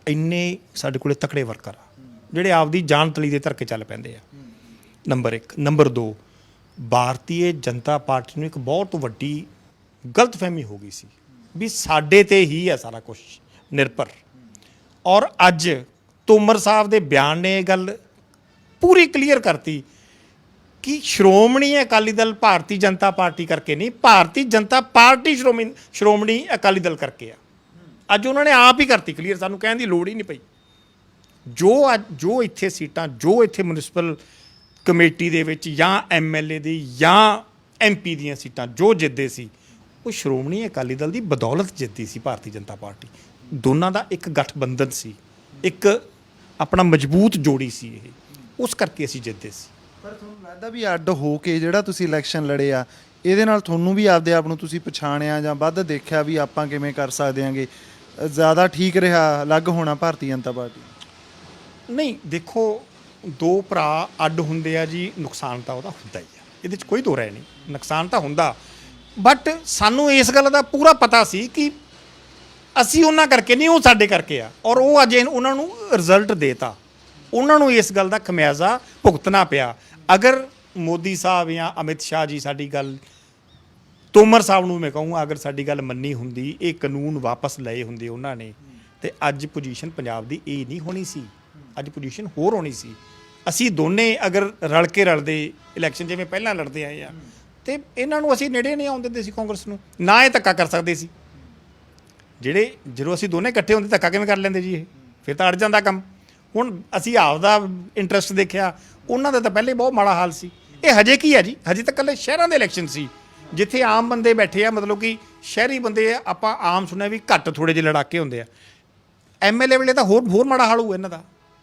ਇੰਨੇ ਸਾਡੇ ਕੋਲੇ ਤਕੜੇ ਵਰਕਰ ਆ ਜਿਹੜੇ ਆਪਦੀ ਜਾਨ ਤਲੀ ਦੇ ਧਰ ਕੇ ਚੱਲ ਪੈਂਦੇ ਆ। Number 1। Number 2, Bharatiya Janata party ਨੂੰ ਇੱਕ ਬਹੁਤ ਵੱਡੀ ਗਲਤਫਹਿਮੀ ਹੋ ਗਈ ਸੀ ਵੀ ਸਾਡੇ ਤੇ ਹੀ ਹੈ ਸਾਰਾ ਕੁਝ ਨਿਰਭਰ। ਔਰ ਅੱਜ ਤੋਮਰ ਸਾਹਿਬ ਦੇ ਬਿਆਨ ਨੇ ਇਹ ਗੱਲ ਪੂਰੀ ਕਲੀਅਰ ਕਰਤੀ ਕਿ ਸ਼੍ਰੋਮਣੀ ਅਕਾਲੀ ਦਲ ਭਾਰਤੀ ਜਨਤਾ ਪਾਰਟੀ ਕਰਕੇ ਨਹੀਂ, ਭਾਰਤੀ ਜਨਤਾ ਪਾਰਟੀ ਸ਼੍ਰੋਮਣੀ ਅਕਾਲੀ ਦਲ ਕਰਕੇ ਆ। ਅੱਜ ਉਹਨਾਂ ਨੇ ਆਪ ਹੀ ਕਰਤੀ ਕਲੀਅਰ, ਸਾਨੂੰ ਕਹਿਣ ਦੀ ਲੋੜ ਹੀ ਨਹੀਂ ਪਈ। ਜੋ ਇੱਥੇ ਸੀਟਾਂ, ਜੋ ਇੱਥੇ ਮਿਊਨਿਸਪਲ ਕਮੇਟੀ ਦੇ ਵਿੱਚ ਜਾਂ MLA ਦੀ ਜਾਂ MP ਦੀਆਂ ਸੀਟਾਂ ਜੋ ਜਿੱਤਦੇ ਸੀ ਉਹ ਸ਼੍ਰੋਮਣੀ ਅਕਾਲੀ ਦਲ ਦੀ ਬਦੌਲਤ ਜਿੱਤੀ ਸੀ ਭਾਰਤੀ ਜਨਤਾ ਪਾਰਟੀ। ਦੋਨਾਂ ਦਾ ਇੱਕ ਗਠਬੰਧਨ ਸੀ, ਇੱਕ ਆਪਣਾ ਮਜ਼ਬੂਤ ਜੋੜੀ ਸੀ, ਇਹ ਉਸ ਕਰਕੇ ਅਸੀਂ ਜਿੱਤਦੇ ਸੀ। ਪਰ ਤੁਹਾਨੂੰ ਲੱਗਦਾ ਵੀ ਅੱਡ ਹੋ ਕੇ ਜਿਹੜਾ ਤੁਸੀਂ ਇਲੈਕਸ਼ਨ ਲੜੇ ਆ ਇਹਦੇ ਨਾਲ ਤੁਹਾਨੂੰ ਵੀ ਆਪਦੇ ਆਪ ਨੂੰ ਤੁਸੀਂ ਪਛਾਣਿਆ ਜਾਂ ਵੱਧ ਦੇਖਿਆ ਵੀ ਆਪਾਂ ਕਿਵੇਂ ਕਰ ਸਕਦੇ ਆਂਗੇ, ਜ਼ਿਆਦਾ ਠੀਕ ਰਿਹਾ ਅਲੱਗ ਹੋਣਾ ਭਾਰਤੀ ਜਨਤਾ ਪਾਰਟੀ? ਨਹੀਂ, ਦੇਖੋ ਦੋ ਭਰਾ ਅੱਡ ਹੁੰਦੇ ਆ ਜੀ, ਨੁਕਸਾਨ ਤਾਂ ਉਹਦਾ ਹੁੰਦਾ ਹੀ ਆ, ਇਹਦੇ 'ਚ ਕੋਈ ਦੋ ਰਾਏ ਨਹੀਂ, ਨੁਕਸਾਨ ਤਾਂ ਹੁੰਦਾ। ਬਟ ਸਾਨੂੰ ਇਸ ਗੱਲ ਦਾ ਪੂਰਾ ਪਤਾ ਸੀ ਕਿ ਅਸੀਂ ਉਹਨਾਂ ਕਰਕੇ ਨਹੀਂ, ਉਹ ਸਾਡੇ ਕਰਕੇ ਆ। ਔਰ ਉਹ ਅੱਜ ਉਹਨਾਂ ਨੂੰ ਰਿਜ਼ਲਟ ਦੇਤਾ, ਉਹਨਾਂ ਨੂੰ ਇਸ ਗੱਲ ਦਾ ਖਮਿਆਜ਼ਾ ਭੁਗਤਣਾ ਪਿਆ। ਅਗਰ ਮੋਦੀ ਸਾਹਿਬ ਜਾਂ ਅਮਿਤ ਸ਼ਾਹ ਜੀ ਸਾਡੀ ਗੱਲ, ਤੋਮਰ ਸਾਹਿਬ ਨੂੰ ਮੈਂ ਕਹੂੰਗਾ, ਅਗਰ ਸਾਡੀ ਗੱਲ ਮੰਨੀ ਹੁੰਦੀ, ਇਹ ਕਾਨੂੰਨ ਵਾਪਸ ਲਏ ਹੁੰਦੇ ਉਹਨਾਂ ਨੇ, ਤੇ ਅੱਜ ਪੋਜੀਸ਼ਨ ਪੰਜਾਬ ਦੀ ਇਹ ਨਹੀਂ ਹੋਣੀ ਸੀ, ਅੱਜ ਪੋਜੀਸ਼ਨ ਹੋਰ ਹੋਣੀ ਸੀ। ਅਸੀਂ ਦੋਨੇ ਅਗਰ ਰਲ ਕੇ ਰਲਦੇ ਇਲੈਕਸ਼ਨ ਜਿਵੇਂ ਪਹਿਲਾਂ ਲੜਦੇ ਆਏ ਆ, ਤੇ ਇਹਨਾਂ ਨੂੰ ਅਸੀਂ ਨੇੜੇ ਨਹੀਂ ਆਉਣ ਦਿੰਦੇ ਸੀ ਕਾਂਗਰਸ ਨੂੰ, ਨਾ ਇਹ ਧੱਕਾ ਕਰ ਸਕਦੇ ਸੀ। ਜਦੋਂ ਅਸੀਂ ਦੋਨੇ ਇਕੱਠੇ ਹੁੰਦੇ ਧੱਕਾ ਕਿਵੇਂ ਕਰ ਲੈਂਦੇ ਜੀ? ਇਹ ਫਿਰ ਤਾਂ ਅੜ ਜਾਂਦਾ ਕੰਮ। ਹੁਣ ਅਸੀਂ ਆਪਦਾ ਇੰਟਰਸਟ ਦੇਖਿਆ, ਉਹਨਾਂ ਦਾ ਤਾਂ ਪਹਿਲੇ ਬਹੁਤ ਮਾੜਾ ਹਾਲ ਸੀ। ਇਹ ਹਜੇ ਕੀ ਹੈ ਜੀ, ਹਜੇ ਤਾਂ ਇਕੱਲੇ ਸ਼ਹਿਰਾਂ ਦੇ ਇਲੈਕਸ਼ਨ ਸੀ ਜਿੱਥੇ ਆਮ ਬੰਦੇ ਬੈਠੇ ਆ, ਮਤਲਬ ਕਿ ਸ਼ਹਿਰੀ ਬੰਦੇ ਆ, ਆਪਾਂ ਆਮ ਸੁਣਿਆ ਵੀ ਘੱਟ ਥੋੜ੍ਹੇ ਜਿਹੇ ਲੜਾਕੇ ਹੁੰਦੇ ਆ। MLA ਵੇਲੇ ਤਾਂ ਹੋਰ ਮਾੜਾ ਹਾਲ ਹੋਊ ਇਹਨਾਂ ਦਾ।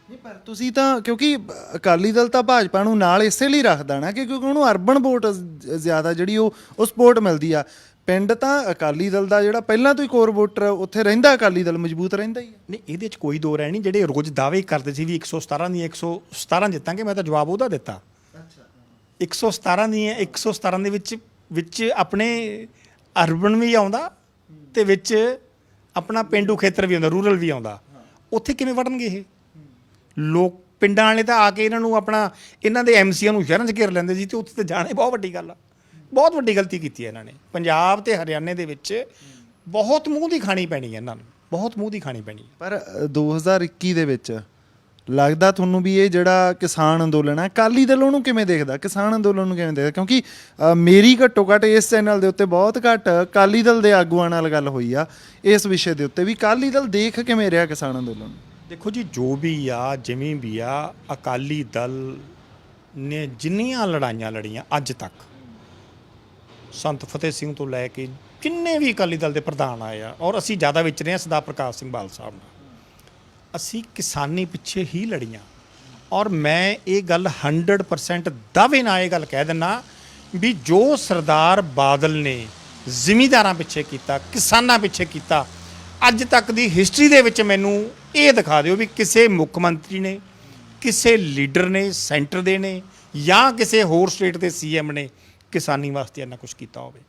ਨਹੀਂ, ਪਰ ਤੁਸੀਂ ਤਾਂ, ਕਿਉਂਕਿ ਅਕਾਲੀ ਦਲ ਤਾਂ ਭਾਜਪਾ ਨੂੰ ਨਾਲ ਇਸੇ ਲਈ ਰੱਖਦਾ ਨਾ ਕਿ ਕਿਉਂਕਿ ਉਹਨੂੰ ਅਰਬਨ ਵੋਟ ਜ਼ਿਆਦਾ ਜਿਹੜੀ ਉਹ ਸਪੋਰਟ ਮਿਲਦੀ ਆ। ਪਿੰਡ ਤਾਂ ਅਕਾਲੀ ਦਲ ਦਾ ਜਿਹੜਾ ਪਹਿਲਾਂ ਤੋਂ ਹੀ ਕੋਰ ਵੋਟਰ ਉੱਥੇ ਰਹਿੰਦਾ, ਅਕਾਲੀ ਦਲ ਮਜ਼ਬੂਤ ਰਹਿੰਦਾ ਹੀ ਆ। ਨਹੀਂ, ਇਹਦੇ 'ਚ ਕੋਈ ਦੋ ਰਹਿ ਨਹੀਂ। ਜਿਹੜੇ ਰੋਜ਼ ਦਾਅਵੇ ਕਰਦੇ ਸੀ ਵੀ 117 ਦੀਆਂ 117 ਜਿੱਤਾਂਗੇ, ਮੈਂ ਤਾਂ ਜਵਾਬ ਉਹਦਾ ਦਿੱਤਾ। 117 ਦੀਆਂ 117 ਦੇ ਵਿੱਚ ਆਪਣੇ ਅਰਬਨ ਵੀ ਆਉਂਦਾ ਤੇ ਵਿੱਚ ਆਪਣਾ ਪੇਂਡੂ ਖੇਤਰ ਵੀ ਆਉਂਦਾ, ਰੂਰਲ ਵੀ ਆਉਂਦਾ। ਉੱਥੇ ਕਿਵੇਂ ਵੜਨਗੇ ਇਹ ਲੋਕ? ਪਿੰਡਾਂ ਵਾਲੇ ਤਾਂ ਆ ਕੇ ਇਹਨਾਂ ਨੂੰ ਆਪਣਾ, ਇਹਨਾਂ ਦੇ MCਆਂ ਨੂੰ ਸ਼ਹਿਰਾਂ 'ਚ ਘੇਰ ਲੈਂਦੇ ਸੀ, ਤੇ ਉੱਥੇ ਤਾਂ ਜਾਣੇ ਬਹੁਤ ਵੱਡੀ ਗੱਲ ਆ। ਬਹੁਤ ਵੱਡੀ ਗਲਤੀ ਕੀਤੀ ਹੈ ਇਹਨਾਂ ਨੇ। ਪੰਜਾਬ ਤੇ ਹਰਿਆਣੇ ਦੇ ਵਿੱਚ ਬਹੁਤ ਮੂੰਹ ਦੀ ਖਾਣੀ ਪੈਣੀ ਹੈ ਇਹਨਾਂ ਨੂੰ, ਬਹੁਤ ਮੂੰਹ ਦੀ ਖਾਣੀ ਪੈਣੀ। ਪਰ 2021 ਦੇ ਵਿੱਚ ਲੱਗਦਾ ਤੁਹਾਨੂੰ ਵੀ ਇਹ ਜਿਹੜਾ ਕਿਸਾਨ ਅੰਦੋਲਨ ਹੈ, ਅਕਾਲੀ ਦਲ ਉਹਨੂੰ ਕਿਵੇਂ ਦੇਖਦਾ, ਕਿਸਾਨ ਅੰਦੋਲਨ ਨੂੰ ਕਿਵੇਂ ਦੇਖਦਾ? ਕਿਉਂਕਿ ਮੇਰੀ ਘੱਟੋ ਘੱਟ ਇਸ ਚੈਨਲ ਦੇ ਉੱਤੇ ਬਹੁਤ ਘੱਟ ਅਕਾਲੀ ਦਲ ਦੇ ਆਗੂਆਂ ਨਾਲ ਗੱਲ ਹੋਈ ਆ ਇਸ ਵਿਸ਼ੇ ਦੇ ਉੱਤੇ ਵੀ ਅਕਾਲੀ ਦਲ ਦੇਖ ਕਿਵੇਂ ਰਿਹਾ ਕਿਸਾਨ ਅੰਦੋਲਨ ਨੂੰ। ਦੇਖੋ ਜੀ, ਜੋ ਵੀ ਆ, ਜਿਵੇਂ ਵੀ ਆ, ਅਕਾਲੀ ਦਲ ਨੇ ਜਿੰਨੀਆਂ ਲੜਾਈਆਂ ਲੜੀਆਂ ਅੱਜ ਤੱਕ, ਸੰਤ ਫਤਿਹ ਸਿੰਘ ਤੋਂ ਲੈ ਕੇ ਜਿੰਨੇ ਵੀ ਅਕਾਲੀ ਦਲ ਦੇ ਪ੍ਰਧਾਨ ਆਏ ਆ, ਔਰ ਅਸੀਂ ਜ਼ਿਆਦਾ ਵਿੱਚ ਰਹੇ ਹਾਂ ਸਰਦਾਰ ਪ੍ਰਕਾਸ਼ ਸਿੰਘ ਬਾਦਲ ਸਾਹਿਬ ਨਾਲ, ਅਸੀਂ ਕਿਸਾਨੀ ਪਿੱਛੇ ਹੀ ਲੜੀਆਂ। ਔਰ ਮੈਂ ਇਹ ਗੱਲ 100% ਦਾਅਵੇ ਨਾਲ ਇਹ ਗੱਲ ਕਹਿ ਦਿੰਦਾ ਵੀ ਜੋ ਸਰਦਾਰ ਬਾਦਲ ਨੇ ਜ਼ਿਮੀਂਦਾਰਾਂ ਪਿੱਛੇ ਕੀਤਾ, ਕਿਸਾਨਾਂ ਪਿੱਛੇ ਕੀਤਾ, ਅੱਜ ਤੱਕ ਦੀ ਹਿਸਟਰੀ ਦੇ ਵਿੱਚ ਮੈਨੂੰ ਇਹ ਦਿਖਾ ਦਿਓ ਵੀ ਕਿਸੇ ਮੁੱਖ ਮੰਤਰੀ ਨੇ, ਕਿਸੇ ਲੀਡਰ ਨੇ, ਸੈਂਟਰ ਦੇ ਨੇ ਜਾਂ ਕਿਸੇ ਹੋਰ ਸਟੇਟ ਦੇ CM ਨੇ ਕਿਸਾਨੀ ਵਾਸਤੇ ਇੰਨਾ ਕੁਛ ਕੀਤਾ ਹੋਵੇ।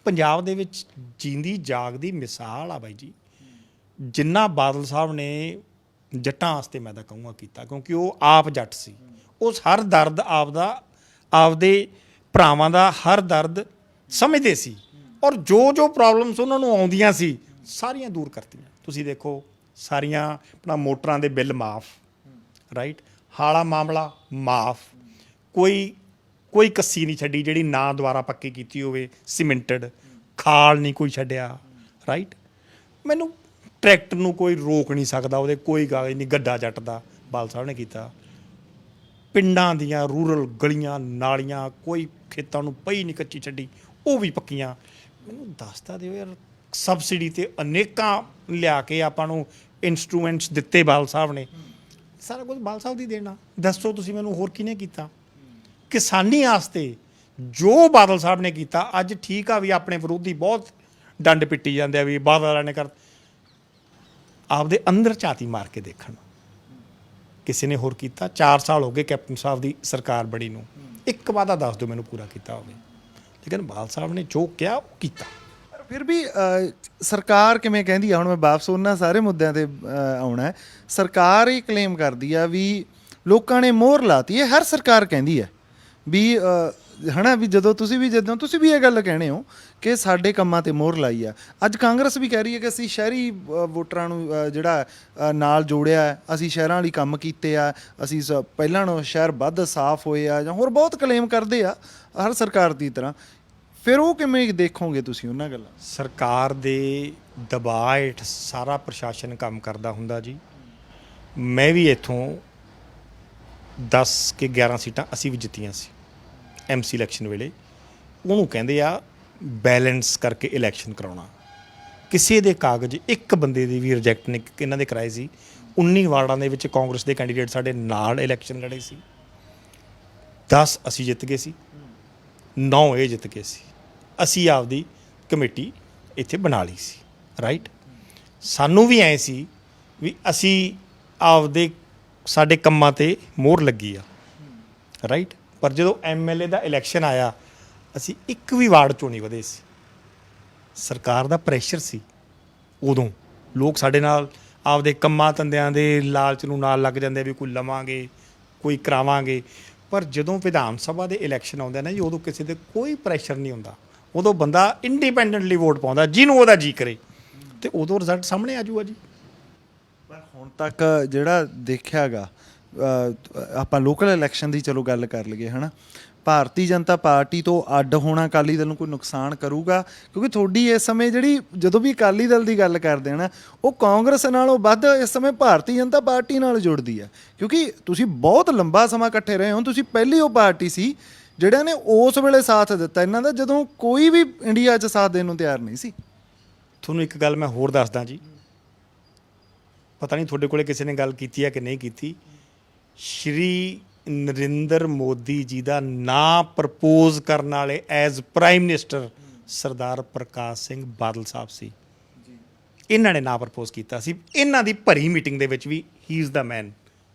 ਪੰਜਾਬ ਦੇ ਵਿੱਚ ਜੀਂਦੀ ਜਾਗਦੀ ਮਿਸਾਲ ਆ ਬਾਈ ਜੀ। ਜਿੰਨਾ ਬਾਦਲ ਸਾਹਿਬ ਨੇ ਜੱਟਾਂ ਵਾਸਤੇ ਮੈਂ ਤਾਂ ਕਹੂੰਗਾ ਕੀਤਾ, ਕਿਉਂਕਿ ਉਹ ਆਪ ਜੱਟ ਸੀ, ਉਸ ਹਰ ਦਰਦ ਆਪਦੇ ਭਰਾਵਾਂ ਦਾ ਹਰ ਦਰਦ ਸਮਝਦੇ ਸੀ, ਔਰ ਜੋ ਪ੍ਰੋਬਲਮਸ ਉਹਨਾਂ ਨੂੰ ਆਉਂਦੀਆਂ ਸੀ ਸਾਰੀਆਂ ਦੂਰ ਕਰਤੀਆਂ। ਤੁਸੀਂ ਦੇਖੋ, ਸਾਰੀਆਂ ਆਪਣਾ ਮੋਟਰਾਂ ਦੇ ਬਿੱਲ ਮਾਫ, ਰਾਈਟ, ਹਾਲਾ ਮਾਮਲਾ ਮਾਫ, ਕੋਈ ਕੱਸੀ ਨਹੀਂ ਛੱਡੀ ਜਿਹੜੀ ਨਾ ਦੁਬਾਰਾ ਪੱਕੀ ਕੀਤੀ ਹੋਵੇ, ਸੀਮੈਂਟਡ ਖਾਲ ਨਹੀਂ ਕੋਈ ਛੱਡਿਆ, ਰਾਈਟ। ਮੈਨੂੰ ਟਰੈਕਟਰ ਨੂੰ ਕੋਈ ਰੋਕ ਨਹੀਂ ਸਕਦਾ, ਉਹਦੇ ਕੋਈ ਕਾਗਜ਼ ਨਹੀਂ, ਗੱਡਾ ਜੱਟ ਦਾ ਬਾਦਲ ਸਾਹਿਬ ਨੇ ਕੀਤਾ। ਪਿੰਡਾਂ ਦੀਆਂ ਰੂਰਲ ਗਲੀਆਂ ਨਾਲੀਆਂ ਕੋਈ ਖੇਤਾਂ ਨੂੰ ਪਈ ਨਹੀਂ ਕੱਚੀ ਛੱਡੀ, ਉਹ ਵੀ ਪੱਕੀਆਂ। ਮੈਨੂੰ ਦੱਸਦਾ ਦਿਓ ਯਾਰ, ਸਬਸਿਡੀ ਤੇ ਅਨੇਕਾਂ ਲਿਆ ਕੇ ਆਪਾਂ ਨੂੰ ਇੰਸਟਰੂਮੈਂਟਸ ਦਿੱਤੇ ਬਾਦਲ ਸਾਹਿਬ ਨੇ, ਸਾਰਾ ਕੁਝ ਬਾਦਲ ਸਾਹਿਬ ਦੀ ਦੇਣਾ। ਦੱਸੋ ਤੁਸੀਂ ਮੈਨੂੰ ਹੋਰ ਕਿਹਨੇ ਕੀਤਾ? ਕਿਸਾਨੀ ਵਾਸਤੇ ਜੋ ਬਾਦਲ ਸਾਹਿਬ ਨੇ ਕੀਤਾ, ਅੱਜ ਠੀਕ ਆ ਵੀ ਆਪਣੇ ਵਿਰੋਧੀ ਬਹੁਤ ਡੰਡ ਪਿੱਟੀ ਜਾਂਦੇ ਆ ਵੀ ਬਾਦਲ ਵਾਲਿਆਂ ਨੇ ਕਰ, ਆਪਦੇ ਅੰਦਰ ਝਾਤੀ ਮਾਰ ਕੇ ਦੇਖਣ ਕਿਸੇ ਨੇ ਹੋਰ ਕੀਤਾ। 4 ਸਾਲ ਹੋ ਗਏ ਕੈਪਟਨ ਸਾਹਿਬ ਦੀ ਸਰਕਾਰ ਬਣੀ ਨੂੰ, ਇੱਕ ਵਾਅਦਾ ਦੱਸ ਦਿਓ ਮੈਨੂੰ ਪੂਰਾ ਕੀਤਾ ਹੋਵੇ। ਲੇਕਿਨ ਬਾਦਲ ਸਾਹਿਬ ਨੇ ਜੋ ਕਿਹਾ ਉਹ ਕੀਤਾ। ਪਰ ਫਿਰ ਵੀ ਸਰਕਾਰ ਕਿਵੇਂ ਕਹਿੰਦੀ ਆ, ਹੁਣ ਮੈਂ ਵਾਪਸ ਉਹਨਾਂ ਸਾਰੇ ਮੁੱਦਿਆਂ ਤੇ ਆਉਣਾ ਹੈ। ਸਰਕਾਰ ਇਹ ਕਲੇਮ ਕਰਦੀ ਆ ਵੀ ਲੋਕਾਂ ਨੇ ਮੋਹਰ ਲਾਤੀ ਹੈ, ਹਰ ਸਰਕਾਰ ਕਹਿੰਦੀ ਹੈ ਵੀ ਹਨਾ ਵੀ ਜਦੋਂ ਤੁਸੀਂ ਵੀ ਇਹ ਗੱਲ ਕਹਿਣੇ ਹੋ ਕਿ ਸਾਡੇ ਕੰਮਾਂ ਤੇ ਮੋਹਰ ਲਾਈ ਆ। ਅੱਜ ਕਾਂਗਰਸ ਵੀ ਕਹਿ ਰਹੀ ਹੈ ਕਿ ਅਸੀਂ ਸ਼ਹਿਰੀ ਵੋਟਰਾਂ ਨੂੰ ਜਿਹੜਾ ਨਾਲ ਜੋੜਿਆ, ਅਸੀਂ ਸ਼ਹਿਰਾਂ ਵਾਲੀ ਕੰਮ ਕੀਤੇ ਆ, ਅਸੀਂ ਪਹਿਲਾਂ ਨਾਲੋਂ ਸ਼ਹਿਰ ਵੱਧ ਸਾਫ਼ ਹੋਏ ਆ, ਜਾਂ ਹੋਰ ਬਹੁਤ ਕਲੇਮ ਕਰਦੇ ਆ ਹਰ ਸਰਕਾਰ ਦੀ ਤਰ੍ਹਾਂ। ਫਿਰ ਉਹ ਕਿਵੇਂ ਦੇਖੋਗੇ ਤੁਸੀਂ ਉਹਨਾਂ ਗੱਲਾਂ? ਸਰਕਾਰ ਦੇ ਦਬਾਅ ਹੇਠ ਸਾਰਾ ਪ੍ਰਸ਼ਾਸਨ ਕੰਮ ਕਰਦਾ ਹੁੰਦਾ ਜੀ। ਮੈਂ ਵੀ ਇੱਥੋਂ 10 ਕਿ 11 ਸੀਟਾਂ ਅਸੀਂ ਵੀ ਜਿੱਤੀਆਂ ਸੀ ਐਮਸੀ ਇਲੈਕਸ਼ਨ ਵੇਲੇ। ਉਹਨੂੰ ਕਹਿੰਦੇ ਆ ਬੈਲੈਂਸ ਕਰਕੇ ਇਲੈਕਸ਼ਨ ਕਰਾਉਣਾ। ਕਿਸੇ ਦੇ ਕਾਗਜ਼ ਇੱਕ ਬੰਦੇ ਦੀ ਵੀ ਰਿਜੈਕਟ ਨੇ ਇਹਨਾਂ ਦੇ ਕਰਾਏ ਸੀ। 19 ਵਾਰਡਾਂ ਦੇ ਵਿੱਚ ਕਾਂਗਰਸ ਦੇ ਕੈਂਡੀਡੇਟ ਸਾਡੇ ਨਾਲ ਇਲੈਕਸ਼ਨ ਲੜੇ ਸੀ। 10 ਅਸੀਂ ਜਿੱਤ ਗਏ ਸੀ, 9 ਇਹ ਜਿੱਤ ਗਏ ਸੀ। ਅਸੀਂ ਆਪਦੀ ਕਮੇਟੀ ਇੱਥੇ ਬਣਾ ਲਈ ਸੀ, ਰਾਈਟ। ਸਾਨੂੰ ਵੀ ਐਂ ਸੀ ਵੀ ਅਸੀਂ ਆਪਦੇ ਸਾਡੇ ਕੰਮਾਂ ਤੇ ਮੋਹਰ ਲੱਗੀ ਆ, ਰਾਈਟ। ਪਰ ਜਦੋਂ ਐਮਐਲਏ ਦਾ ਇਲੈਕਸ਼ਨ ਆਇਆ, ਅਸੀਂ ਇੱਕ ਵੀ ਵਾਰਡ ਚੋਂ ਨਹੀਂ ਵਧੇ ਸੀ। ਸਰਕਾਰ ਦਾ ਪ੍ਰੈਸ਼ਰ ਸੀ। ਉਦੋਂ ਲੋਕ ਸਾਡੇ ਨਾਲ ਆਪਦੇ ਕੰਮਾਂ ਧੰਦਿਆਂ ਦੇ ਲਾਲਚ ਨੂੰ ਨਾਲ ਲੱਗ ਜਾਂਦੇ ਵੀ ਕੋਈ ਲਵਾਂਗੇ, ਕੋਈ ਕਰਾਵਾਂਗੇ। ਪਰ ਜਦੋਂ ਵਿਧਾਨ ਸਭਾ ਦੇ ਇਲੈਕਸ਼ਨ ਆਉਂਦੇ ਨੇ ਜੀ, ਉਦੋਂ ਕਿਸੇ ਤੇ ਕੋਈ ਪ੍ਰੈਸ਼ਰ ਨਹੀਂ ਹੁੰਦਾ। ਉਦੋਂ ਬੰਦਾ ਇੰਡੀਪੈਂਡੈਂਟਲੀ ਵੋਟ ਪਾਉਂਦਾ ਜਿਹਨੂੰ ਉਹਦਾ ਜੀ ਕਰੇ, ਤੇ ਉਦੋਂ ਰਿਜ਼ਲਟ ਸਾਹਮਣੇ ਆ ਜਾਊਗਾ ਜੀ। ਪਰ ਹੁਣ ਤੱਕ ਜਿਹੜਾ ਦੇਖਿਆ ਗਾ, ਆਪਾਂ ਲੋਕਲ ਇਲੈਕਸ਼ਨ ਦੀ ਚਲੋ ਗੱਲ ਕਰ ਲਈਏ ਹੈ ਨਾ, ਭਾਰਤੀ ਜਨਤਾ ਪਾਰਟੀ ਤੋਂ ਅੱਡ ਹੋਣਾ ਅਕਾਲੀ ਦਲ ਨੂੰ ਕੋਈ ਨੁਕਸਾਨ ਕਰੂਗਾ? ਕਿਉਂਕਿ ਤੁਹਾਡੀ ਇਸ ਸਮੇਂ ਜਿਹੜੀ ਜਦੋਂ ਵੀ ਅਕਾਲੀ ਦਲ ਦੀ ਗੱਲ ਕਰਦੇ ਆ ਨਾ, ਉਹ ਕਾਂਗਰਸ ਨਾਲੋਂ ਵੱਧ ਇਸ ਸਮੇਂ ਭਾਰਤੀ ਜਨਤਾ ਪਾਰਟੀ ਨਾਲ ਜੁੜਦੀ ਆ। ਕਿਉਂਕਿ ਤੁਸੀਂ ਬਹੁਤ ਲੰਬਾ ਸਮਾਂ ਇਕੱਠੇ ਰਹੇ ਹੋ, ਤੁਸੀਂ ਪਹਿਲੀ ਉਹ ਪਾਰਟੀ ਸੀ ਜਿਹੜਿਆਂ ਨੇ ਉਸ ਵੇਲੇ ਸਾਥ ਦਿੱਤਾ ਇਹਨਾਂ ਦਾ, ਜਦੋਂ ਕੋਈ ਵੀ ਇੰਡੀਆ 'ਚ ਸਾਥ ਦੇਣ ਨੂੰ ਤਿਆਰ ਨਹੀਂ ਸੀ। ਤੁਹਾਨੂੰ ਇੱਕ ਗੱਲ ਮੈਂ ਹੋਰ ਦੱਸਦਾ ਜੀ, ਪਤਾ ਨਹੀਂ ਤੁਹਾਡੇ ਕੋਲੇ ਕਿਸੇ ਨੇ ਗੱਲ ਕੀਤੀ ਹੈ ਕਿ ਨਹੀਂ ਕੀਤੀ। ਸ਼੍ਰੀ ਨਰਿੰਦਰ ਮੋਦੀ ਜੀ ਦਾ ਨਾਂ ਪ੍ਰਪੋਜ਼ ਕਰਨ ਵਾਲੇ ਐਜ਼ ਪ੍ਰਾਈਮ ਮਿਨਿਸਟਰ ਸਰਦਾਰ ਪ੍ਰਕਾਸ਼ ਸਿੰਘ ਬਾਦਲ ਸਾਹਿਬ ਸੀ। ਇਹਨਾਂ ਨੇ ਨਾਂ ਪ੍ਰਪੋਜ਼ ਕੀਤਾ ਸੀ। ਇਹਨਾਂ ਦੀ ਭਰੀ ਮੀਟਿੰਗ ਦੇ ਵਿੱਚ ਵੀ ਹੀ ਇਜ਼ ਦਾ ਮੈਨ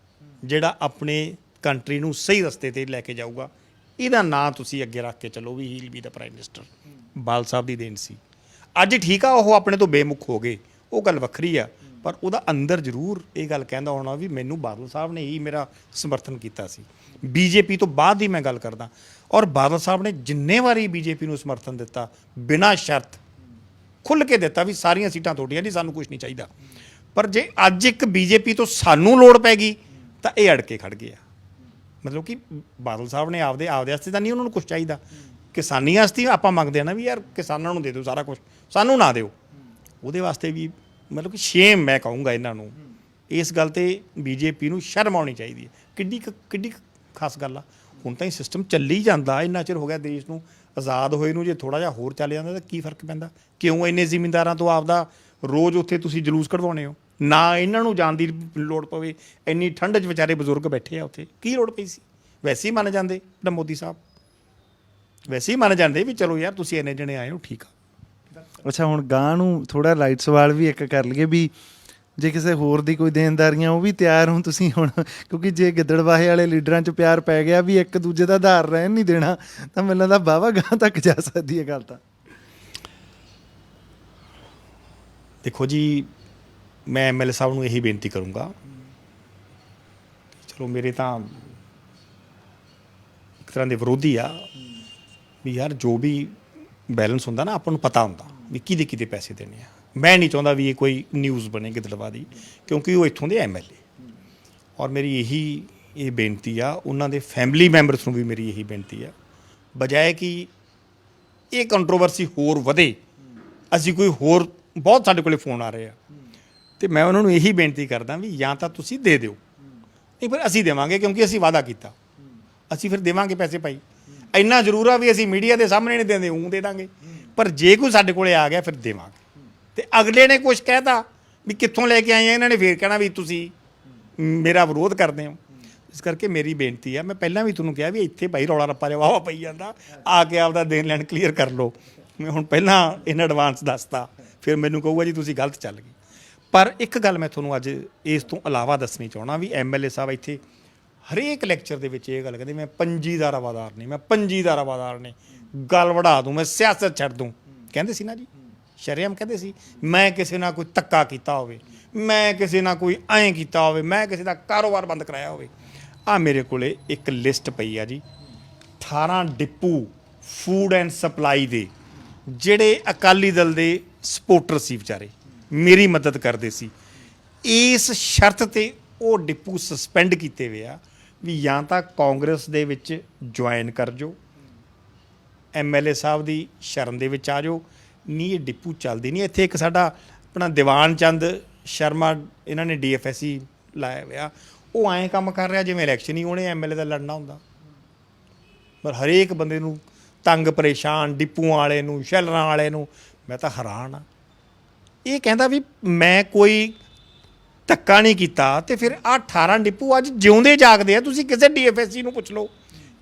ਜਿਹੜਾ ਆਪਣੇ ਕੰਟਰੀ ਨੂੰ ਸਹੀ ਰਸਤੇ ਤੇ ਲੈ ਕੇ ਜਾਊਗਾ। ਇਹਦਾ ਨਾਂ ਤੁਸੀਂ ਅੱਗੇ ਰੱਖ ਕੇ ਚੱਲੋ ਵੀ he will be the prime minister. Badal Sahib ਦੀ ਦੇਣ ਸੀ। ਅੱਜ ਠੀਕ ਆ ਉਹ ਆਪਣੇ ਤੋਂ ਬੇਮੁਖ ਹੋ ਗਏ, ਉਹ ਗੱਲ ਵੱਖਰੀ ਆ। ਪਰ ਉਹਦਾ ਅੰਦਰ ਜ਼ਰੂਰ ਇਹ ਗੱਲ ਕਹਿੰਦਾ ਹੋਣਾ ਵੀ ਮੈਨੂੰ ਬਾਦਲ ਸਾਹਿਬ ਨੇ ਹੀ ਮੇਰਾ ਸਮਰਥਨ ਕੀਤਾ ਸੀ। ਬੀਜੇਪੀ ਤੋਂ ਬਾਅਦ ਦੀ ਮੈਂ ਗੱਲ ਕਰਦਾ, ਔਰ ਬਾਦਲ ਸਾਹਿਬ ਨੇ ਜਿੰਨੇ ਵਾਰੀ ਬੀਜੇਪੀ ਨੂੰ ਸਮਰਥਨ ਦਿੱਤਾ, ਬਿਨਾਂ ਸ਼ਰਤ ਖੁੱਲ੍ਹ ਕੇ ਦਿੱਤਾ ਵੀ ਸਾਰੀਆਂ ਸੀਟਾਂ ਤੁਹਾਡੀਆਂ ਜੀ, ਸਾਨੂੰ ਕੁਛ ਨਹੀਂ ਚਾਹੀਦਾ। ਪਰ ਜੇ ਅੱਜ ਇੱਕ ਬੀਜੇਪੀ ਤੋਂ ਸਾਨੂੰ ਲੋੜ ਪੈ ਗਈ ਤਾਂ ਇਹ ਅੜ ਕੇ ਖੜ ਗਏ ਆ। ਮਤਲਬ ਕਿ ਬਾਦਲ ਸਾਹਿਬ ਨੇ ਆਪਦੇ ਵਾਸਤੇ ਤਾਂ ਨਹੀਂ ਉਹਨਾਂ ਨੂੰ ਕੁਛ ਚਾਹੀਦਾ, ਕਿਸਾਨੀ ਵਾਸਤੇ ਆਪਾਂ ਮੰਗਦੇ ਆ ਨਾ ਵੀ ਯਾਰ ਕਿਸਾਨਾਂ ਨੂੰ ਦੇ ਦਿਓ ਸਾਰਾ ਕੁਛ, ਸਾਨੂੰ ਨਾ ਦਿਓ। ਉਹਦੇ ਵਾਸਤੇ ਵੀ ਮਤਲਬ ਕਿ ਸ਼ੇਮ ਮੈਂ ਕਹੂੰਗਾ ਇਹਨਾਂ ਨੂੰ। ਇਸ ਗੱਲ ਤੇ ਬੀਜੇਪੀ ਨੂੰ ਸ਼ਰਮ ਆਉਣੀ ਚਾਹੀਦੀ ਹੈ। ਕਿੱਡੀ ਖਾਸ ਗੱਲ ਆ। ਹੁਣ ਤਾਂ ਇਹ ਸਿਸਟਮ ਚੱਲੀ ਜਾਂਦਾ, ਇੰਨਾ ਚਿਰ ਹੋ ਗਿਆ ਦੇਸ਼ ਨੂੰ ਆਜ਼ਾਦ ਹੋਏ ਨੂੰ। ਜੇ ਥੋੜ੍ਹਾ ਜਿਹਾ ਹੋਰ ਚੱਲ ਜਾਂਦਾ ਤਾਂ ਕੀ ਫਰਕ ਪੈਂਦਾ? ਕਿਉਂ ਇੰਨੇ ਜ਼ਿਮੀਂਦਾਰਾਂ ਤੋਂ ਆਪਦਾ ਰੋਜ਼ ਉੱਥੇ ਤੁਸੀਂ ਜਲੂਸ ਕਢਵਾਉਣੇ ਹੋ? ਨਾ ਇਹਨਾਂ ਨੂੰ ਜਾਣ ਦੀ ਲੋੜ ਪਵੇ, ਇੰਨੀ ਠੰਡ 'ਚ ਵਿਚਾਰੇ ਬਜ਼ੁਰਗ ਬੈਠੇ ਆ ਉੱਥੇ, ਕੀ ਲੋੜ ਪਈ ਸੀ? ਵੈਸੇ ਹੀ ਮੰਨ ਜਾਂਦੇ ਨਾ ਮੋਦੀ ਸਾਹਿਬ, ਵੈਸੇ ਹੀ ਮੰਨ ਜਾਂਦੇ ਵੀ ਚਲੋ ਯਾਰ ਤੁਸੀਂ ਇੰਨੇ ਜਣੇ ਆਏ ਹੋ, ਠੀਕ ਆ। ਅੱਛਾ, ਹੁਣ ਗਾਂ ਨੂੰ ਥੋੜਾ ਲਾਈਟ ਸਵਾਲ ਵੀ ਇੱਕ ਕਰ ਲਈਏ ਵੀ ਜੇ ਕਿਸੇ ਹੋਰ ਦੀ ਕੋਈ ਦੇਣਦਾਰੀਆਂ ਉਹ ਵੀ ਤਿਆਰ ਹੋ ਤੁਸੀਂ ਹੁਣ? ਕਿਉਂਕਿ ਜੇ ਗਿੱਦੜਵਾਹੇ ਵਾਲੇ ਲੀਡਰਾਂ 'ਚ ਪਿਆਰ ਪੈ ਗਿਆ ਵੀ ਇੱਕ ਦੂਜੇ ਦਾ ਆਧਾਰ ਰਹਿਣ ਨਹੀਂ ਦੇਣਾ, ਤਾਂ ਮੈਨੂੰ ਲੱਗਦਾ ਵਾਹਵਾ ਗਾਂ ਤੱਕ ਜਾ ਸਕਦੀ ਹੈ ਗੱਲ। ਤਾਂ ਦੇਖੋ ਜੀ, ਮੈਂ ਐਮਐਲਏ ਸਾਹਿਬ ਨੂੰ ਇਹੀ ਬੇਨਤੀ ਕਰੂੰਗਾ, ਚਲੋ ਮੇਰੇ ਤਾਂ ਇੱਕ ਤਰ੍ਹਾਂ ਦੇ ਵਿਰੋਧੀ ਆ ਵੀ ਯਾਰ ਜੋ ਵੀ ਬੈਲੈਂਸ ਹੁੰਦਾ ਨਾ ਆਪਾਂ ਨੂੰ ਪਤਾ ਹੁੰਦਾ ਵੀ ਕਿਹਦੇ ਪੈਸੇ ਦੇਣੇ ਆ। ਮੈਂ ਨਹੀਂ ਚਾਹੁੰਦਾ ਵੀ ਇਹ ਕੋਈ ਨਿਊਜ਼ ਬਣੇ ਗਿੱਦੜਬਾਹਾ ਦੀ, ਕਿਉਂਕਿ ਉਹ ਇੱਥੋਂ ਦੇ ਐਮਐਲਏ। ਔਰ ਮੇਰੀ ਇਹ ਬੇਨਤੀ ਆ, ਉਹਨਾਂ ਦੇ ਫੈਮਿਲੀ ਮੈਂਬਰਸ ਨੂੰ ਵੀ ਮੇਰੀ ਇਹੀ ਬੇਨਤੀ ਆ, ਬਜਾਏ ਕਿ ਇਹ ਕੰਟਰੋਵਰਸੀ ਹੋਰ ਵਧੇ, ਅਸੀਂ ਕੋਈ ਹੋਰ ਬਹੁਤ ਸਾਡੇ ਕੋਲੇ ਫੋਨ ਆ ਰਹੇ ਆ, ਤੇ ਮੈਂ ਉਹਨਾਂ ਨੂੰ ਇਹੀ ਬੇਨਤੀ ਕਰਦਾ ਵੀ ਜਾਂ ਤਾਂ ਤੁਸੀਂ ਦੇ ਦਿਓ, ਨਹੀਂ ਫਿਰ ਅਸੀਂ ਦੇਵਾਂਗੇ, ਕਿਉਂਕਿ ਅਸੀਂ ਵਾਅਦਾ ਕੀਤਾ, ਅਸੀਂ ਫਿਰ ਦੇਵਾਂਗੇ ਪੈਸੇ ਭਾਈ। ਇੰਨਾ ਜ਼ਰੂਰ ਆ ਵੀ ਅਸੀਂ ਮੀਡੀਆ ਦੇ ਸਾਹਮਣੇ ਨਹੀਂ ਦਿੰਦੇ, ਉਹ ਦੇ ਦਾਂਗੇ, ਪਰ ਜੇ ਕੋਈ ਸਾਡੇ ਕੋਲੇ ਆ ਗਿਆ ਫਿਰ ਦੇਵਾਂਗੇ। ਤੇ ਅਗਲੇ ਨੇ ਕੁਛ ਕਹਿਤਾ ਵੀ ਕਿੱਥੋਂ ਲੈ ਕੇ ਆਏ ਆ, ਇਹਨਾਂ ਨੇ ਫੇਰ ਕਹਿਣਾ ਵੀ ਤੁਸੀਂ ਮੇਰਾ ਵਿਰੋਧ ਕਰਦੇ ਹੋ। ਇਸ ਕਰਕੇ ਮੇਰੀ ਬੇਨਤੀ ਆ, ਮੈਂ ਪਹਿਲਾਂ ਵੀ ਤੁਹਾਨੂੰ ਕਿਹਾ ਵੀ ਇੱਥੇ ਭਾਈ ਰੌਲਾ ਰੱਪਾ ਜਿਹਾ ਵਾਹਵਾ ਪਈ ਜਾਂਦਾ, ਆ ਕੇ ਆਪਦਾ ਦੇਣ ਲੈਣ ਕਲੀਅਰ ਕਰ ਲਓ। ਮੈਂ ਹੁਣ ਪਹਿਲਾਂ ਇਨ ਐਡਵਾਂਸ ਦੱਸਤਾ, ਫਿਰ ਮੈਨੂੰ ਕਹੂਗਾ ਜੀ ਤੁਸੀਂ ਗਲਤ ਚੱਲ ਗਏ। ਪਰ ਇੱਕ ਗੱਲ ਮੈਂ ਤੁਹਾਨੂੰ ਅੱਜ ਇਸ ਤੋਂ ਇਲਾਵਾ ਦੱਸਣੀ ਚਾਹੁੰਦਾ ਵੀ ਐਮਐਲਏ ਸਾਹਿਬ ਇੱਥੇ ਹਰੇਕ ਲੈਕਚਰ ਦੇ ਵਿੱਚ ਇਹ ਗੱਲ ਕਹਿੰਦੇ, ਮੈਂ ਪੰਜੀ ਦਾ ਰਵਾਦਾਰ ਨਹੀਂ, ਮੈਂ ਪੰਜੀ ਦਾ ਰਵਾਦਾਰ ਨਹੀਂ, ਗੱਲ ਵੜਾ ਦੂੰ, ਮੈਂ ਸਿਆਸਤ ਛੱਡ ਦੂੰ। ਕਹਿੰਦੇ ਸੀ ਨਾ ਜੀ, ਸ਼ਰੇਆਮ ਕਹਿੰਦੇ ਸੀ, ਮੈਂ ਕਿਸੇ ਨਾਲ ਕੋਈ ਧੱਕਾ ਕੀਤਾ ਹੋਵੇ, ਮੈਂ ਕਿਸੇ ਨਾਲ ਕੋਈ ਐਂ ਕੀਤਾ ਹੋਵੇ, ਮੈਂ ਕਿਸੇ ਦਾ ਕਾਰੋਬਾਰ ਬੰਦ ਕਰਾਇਆ ਹੋਵੇ। ਆ ਮੇਰੇ ਕੋਲੇ ਇੱਕ ਲਿਸਟ ਪਈ ਆ ਜੀ, 18 ਡਿਪੂ ਫੂਡ ਐਂਡ ਸਪਲਾਈ ਦੇ ਜਿਹੜੇ ਅਕਾਲੀ ਦਲ ਦੇ ਸਪੋਰਟਰ ਸੀ, ਵਿਚਾਰੇ ਮੇਰੀ ਮਦਦ ਕਰਦੇ ਸੀ। ਇਸ ਸ਼ਰਤ ਤੇ ਉਹ ਡਿਪੂ ਸਸਪੈਂਡ ਕੀਤੇ ਹੋਏ ਆ ਵੀ ਜਾਂ ਤਾਂ ਕਾਂਗਰਸ ਦੇ ਵਿੱਚ ਜੁਆਇਨ ਕਰ ਜਾਓ, ਐਮਐਲਏ ਸਾਹਿਬ ਦੀ ਸ਼ਰਨ ਦੇ ਵਿੱਚ ਆ ਜਾਓ, ਨਹੀਂ ਇਹ ਡਿਪੂ ਚੱਲਦੀ ਨਹੀਂ। ਇੱਥੇ ਇੱਕ ਸਾਡਾ ਆਪਣਾ ਦੀਵਾਨ ਚੰਦ ਸ਼ਰਮਾ, ਇਹਨਾਂ ਨੇ ਡੀਐਫਐਸਸੀ ਲਾਇਆ ਹੋਇਆ, ਉਹ ਐਂ ਕੰਮ ਕਰ ਰਿਹਾ ਜਿਵੇਂ ਇਲੈਕਸ਼ਨ ਹੀ ਉਹਨੇ ਐਮਐਲਏ ਦਾ ਲੜਨਾ ਹੁੰਦਾ। ਪਰ ਹਰੇਕ ਬੰਦੇ ਨੂੰ ਤੰਗ ਪਰੇਸ਼ਾਨ, ਡਿਪੂਆਂ ਵਾਲੇ ਨੂੰ, ਸ਼ੈਲਰਾਂ ਵਾਲੇ ਨੂੰ। ਮੈਂ ਤਾਂ ਹੈਰਾਨ ਆ। ਇਹ ਕਹਿੰਦਾ ਵੀ ਮੈਂ ਕੋਈ ਧੱਕਾ ਨਹੀਂ ਕੀਤਾ, ਤੇ ਫਿਰ ਆਹ 18 ਡਿਪੂ ਅੱਜ ਜਿਉਂਦੇ ਜਾਗਦੇ ਆ। ਤੁਸੀਂ ਕਿਸੇ ਡੀਐਫਐਸਸੀ ਨੂੰ ਪੁੱਛ ਲਓ,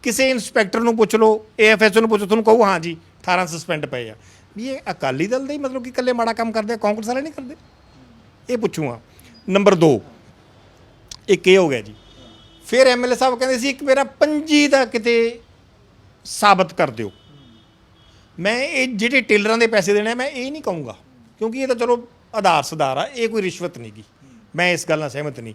ਕਿਸੇ ਇੰਸਪੈਕਟਰ ਨੂੰ ਪੁੱਛ ਲਓ, ਏਐਫਐਸਓ ਨੂੰ ਪੁੱਛੋ, ਤੁਹਾਨੂੰ ਕਹੂ ਹਾਂ ਜੀ 18 ਸਸਪੈਂਡ ਪਏ ਆ। ਵੀ ਇਹ ਅਕਾਲੀ ਦਲ ਦੇ ਹੀ ਮਤਲਬ ਕਿ ਇਕੱਲੇ ਮਾੜਾ ਕੰਮ ਕਰਦੇ ਆ, ਕਾਂਗਰਸ ਵਾਲੇ ਨਹੀਂ ਕਰਦੇ? ਇਹ ਪੁੱਛੂਗਾ। ਨੰਬਰ 2, ਇੱਕ ਇਹ ਹੋ ਗਿਆ ਜੀ। ਫਿਰ ਐਮਐਲਏ ਸਾਹਿਬ ਕਹਿੰਦੇ ਸੀ ਇੱਕ ਮੇਰਾ ਪੰਜੀ ਦਾ ਕਿਤੇ ਸਾਬਤ ਕਰ ਦਿਓ। ਮੈਂ ਇਹ ਜਿਹੜੇ ਟੇਲਰਾਂ ਦੇ ਪੈਸੇ ਦੇਣੇ, ਮੈਂ ਇਹ ਨਹੀਂ ਕਹੂੰਗਾ, ਕਿਉਂਕਿ ਇਹ ਤਾਂ ਚਲੋ ਆਧਾਰ ਸੁਧਾਰ ਆ, ਇਹ ਕੋਈ ਰਿਸ਼ਵਤ ਨਹੀਂ ਗੀ, ਮੈਂ ਇਸ ਗੱਲ ਨਾਲ ਸਹਿਮਤ ਨਹੀਂ।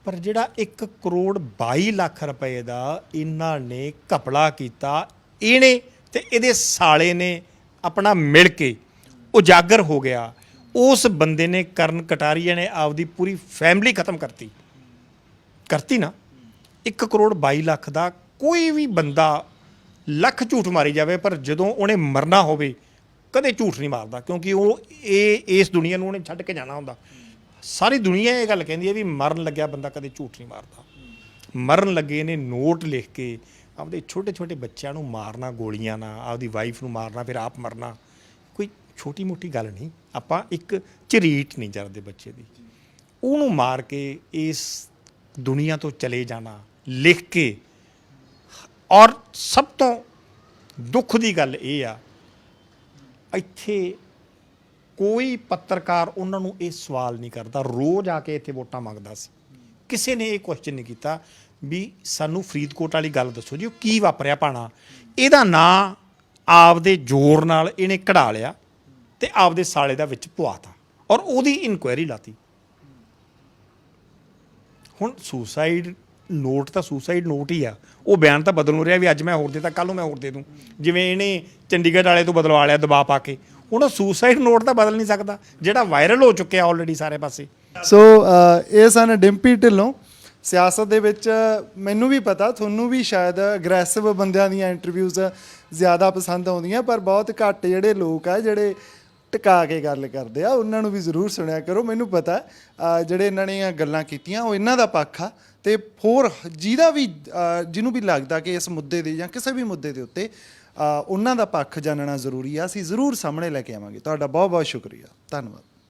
ਪਰ ਜਿਹੜਾ 1 ਕਰੋੜ 22 ਲੱਖ ਰੁਪਏ ਦਾ ਇਹਨਾਂ ਨੇ ਘਪਲਾ ਕੀਤਾ, ਇਹਨੇ ਤੇ ਇਹਦੇ ਸਾਲੇ ਨੇ ਆਪਣਾ ਮਿਲ ਕੇ ਉਜਾਗਰ ਹੋ ਗਿਆ। ਉਸ ਬੰਦੇ ਨੇ, ਕਰਨ ਕਟਾਰੀਆ ਨੇ, ਆਪਦੀ ਪੂਰੀ ਫੈਮਿਲੀ ਖਤਮ ਕਰਤੀ ਨਾ। 1 ਕਰੋੜ 22 ਲੱਖ ਦਾ ਕੋਈ ਵੀ ਬੰਦਾ ਲੱਖ ਝੂਠ ਮਾਰੀ ਜਾਵੇ, ਪਰ ਜਦੋਂ ਉਹਨੇ ਮਰਨਾ ਹੋਵੇ ਕਦੇ ਝੂਠ ਨਹੀਂ ਮਾਰਦਾ, ਕਿਉਂਕਿ ਉਹ ਇਸ ਦੁਨੀਆ ਨੂੰ ਉਹਨੇ ਛੱਡ ਕੇ ਜਾਣਾ ਹੁੰਦਾ। ਸਾਰੀ ਦੁਨੀਆ ਇਹ ਗੱਲ ਕਹਿੰਦੀ ਹੈ ਵੀ ਮਰਨ ਲੱਗਿਆ ਬੰਦਾ ਕਦੇ ਝੂਠ ਨਹੀਂ ਮਾਰਦਾ। ਮਰਨ ਲੱਗੇ ਨੇ ਨੋਟ ਲਿਖ ਕੇ ਆਪਦੇ ਛੋਟੇ ਛੋਟੇ ਬੱਚਿਆਂ ਨੂੰ ਮਾਰਨਾ ਗੋਲੀਆਂ ਨਾਲ, ਆਪਦੀ ਵਾਈਫ ਨੂੰ ਮਾਰਨਾ, ਫਿਰ ਆਪ ਮਰਨਾ, ਕੋਈ ਛੋਟੀ ਮੋਟੀ ਗੱਲ ਨਹੀਂ। ਆਪਾਂ ਇੱਕ ਝਰੀਟ ਨਹੀਂ ਜਰਦੇ ਬੱਚੇ ਦੀ, ਉਹਨੂੰ ਮਾਰ ਕੇ ਇਸ ਦੁਨੀਆ ਤੋਂ ਚਲੇ ਜਾਣਾ ਲਿਖ ਕੇ। ਔਰ ਸਭ ਤੋਂ ਦੁੱਖ ਦੀ ਗੱਲ ਇਹ ਆ, ਇੱਥੇ ਕੋਈ ਪੱਤਰਕਾਰ ਉਹਨਾਂ ਨੂੰ ਇਹ ਸਵਾਲ ਨਹੀਂ ਕਰਦਾ। ਰੋਜ਼ ਆ ਕੇ ਇੱਥੇ ਵੋਟਾਂ ਮੰਗਦਾ ਸੀ, ਕਿਸੇ ਨੇ ਇਹ ਕੁਐਸਚਨ ਨਹੀਂ ਕੀਤਾ ਵੀ ਸਾਨੂੰ ਫਰੀਦਕੋਟ ਵਾਲੀ ਗੱਲ ਦੱਸੋ ਜੀ, ਉਹ ਕੀ ਵਾਪਰਿਆ ਭਾਣਾ। ਇਹਦਾ ਨਾਂ ਆਪਦੇ ਜ਼ੋਰ ਨਾਲ ਇਹਨੇ ਕਢਾ ਲਿਆ ਤੇ ਆਪਦੇ ਸਾਲੇ ਦਾ ਵਿੱਚ ਪਵਾਤਾ, ਔਰ ਉਹਦੀ ਇਨਕੁਆਇਰੀ ਲਾਤੀ। ਹੁਣ ਸੁਸਾਈਡ ਨੋਟ ਤਾਂ ਸੁਸਾਈਡ ਨੋਟ ਹੀ ਆ, ਉਹ ਬਿਆਨ ਤਾਂ ਬਦਲ ਨੂੰ ਰਿਹਾ ਵੀ ਅੱਜ ਮੈਂ ਹੋਰ ਦੇ ਤਾਂ ਕੱਲ੍ਹ ਨੂੰ ਮੈਂ ਹੋਰ ਦੇ ਦੂੰ, ਜਿਵੇਂ ਇਹਨੇ ਚੰਡੀਗੜ੍ਹ ਵਾਲੇ ਤੋਂ ਬਦਲਵਾ ਲਿਆ ਦਬਾਅ ਪਾ ਕੇ। ਹੁਣ ਉਹ ਸੁਸਾਈਡ ਨੋਟ ਤਾਂ ਬਦਲ ਨਹੀਂ ਸਕਦਾ ਜਿਹੜਾ ਵਾਇਰਲ ਹੋ ਚੁੱਕਿਆ ਆਲਰੇਡੀ ਸਾਰੇ ਪਾਸੇ। ਸੋ ਇਹ ਸਨ ਡਿੰਪੀ ਢਿੱਲੋਂ। ਸਿਆਸਤ ਦੇ ਵਿੱਚ ਮੈਨੂੰ ਵੀ ਪਤਾ, ਤੁਹਾਨੂੰ ਵੀ ਸ਼ਾਇਦ ਅਗਰੈਸਿਵ ਬੰਦਿਆਂ ਦੀਆਂ ਇੰਟਰਵਿਊਜ਼ ਜ਼ਿਆਦਾ ਪਸੰਦ ਆਉਂਦੀਆਂ, ਪਰ ਬਹੁਤ ਘੱਟ ਜਿਹੜੇ ਲੋਕ ਆ ਜਿਹੜੇ ਟਿਕਾ ਕੇ ਗੱਲ ਕਰਦੇ ਆ, ਉਹਨਾਂ ਨੂੰ ਵੀ ਜ਼ਰੂਰ ਸੁਣਿਆ ਕਰੋ। ਮੈਨੂੰ ਪਤਾ ਜਿਹੜੇ ਇਹਨਾਂ ਨੇ ਗੱਲਾਂ ਕੀਤੀਆਂ ਉਹ ਇਹਨਾਂ ਦਾ ਪੱਖ ਆ, ਤੇ ਹੋਰ ਜਿਹਨੂੰ ਵੀ ਲੱਗਦਾ ਕਿ ਇਸ ਮੁੱਦੇ ਦੇ ਜਾਂ ਕਿਸੇ ਵੀ ਮੁੱਦੇ ਦੇ ਉੱਤੇ ਉਹਨਾਂ ਦਾ ਪੱਖ ਜਾਣਨਾ ਜ਼ਰੂਰੀ ਆ, ਅਸੀਂ ਜ਼ਰੂਰ ਸਾਹਮਣੇ ਲੈ ਕੇ ਆਵਾਂਗੇ। ਤੁਹਾਡਾ ਬਹੁਤ ਬਹੁਤ ਸ਼ੁਕਰੀਆ, ਧੰਨਵਾਦ।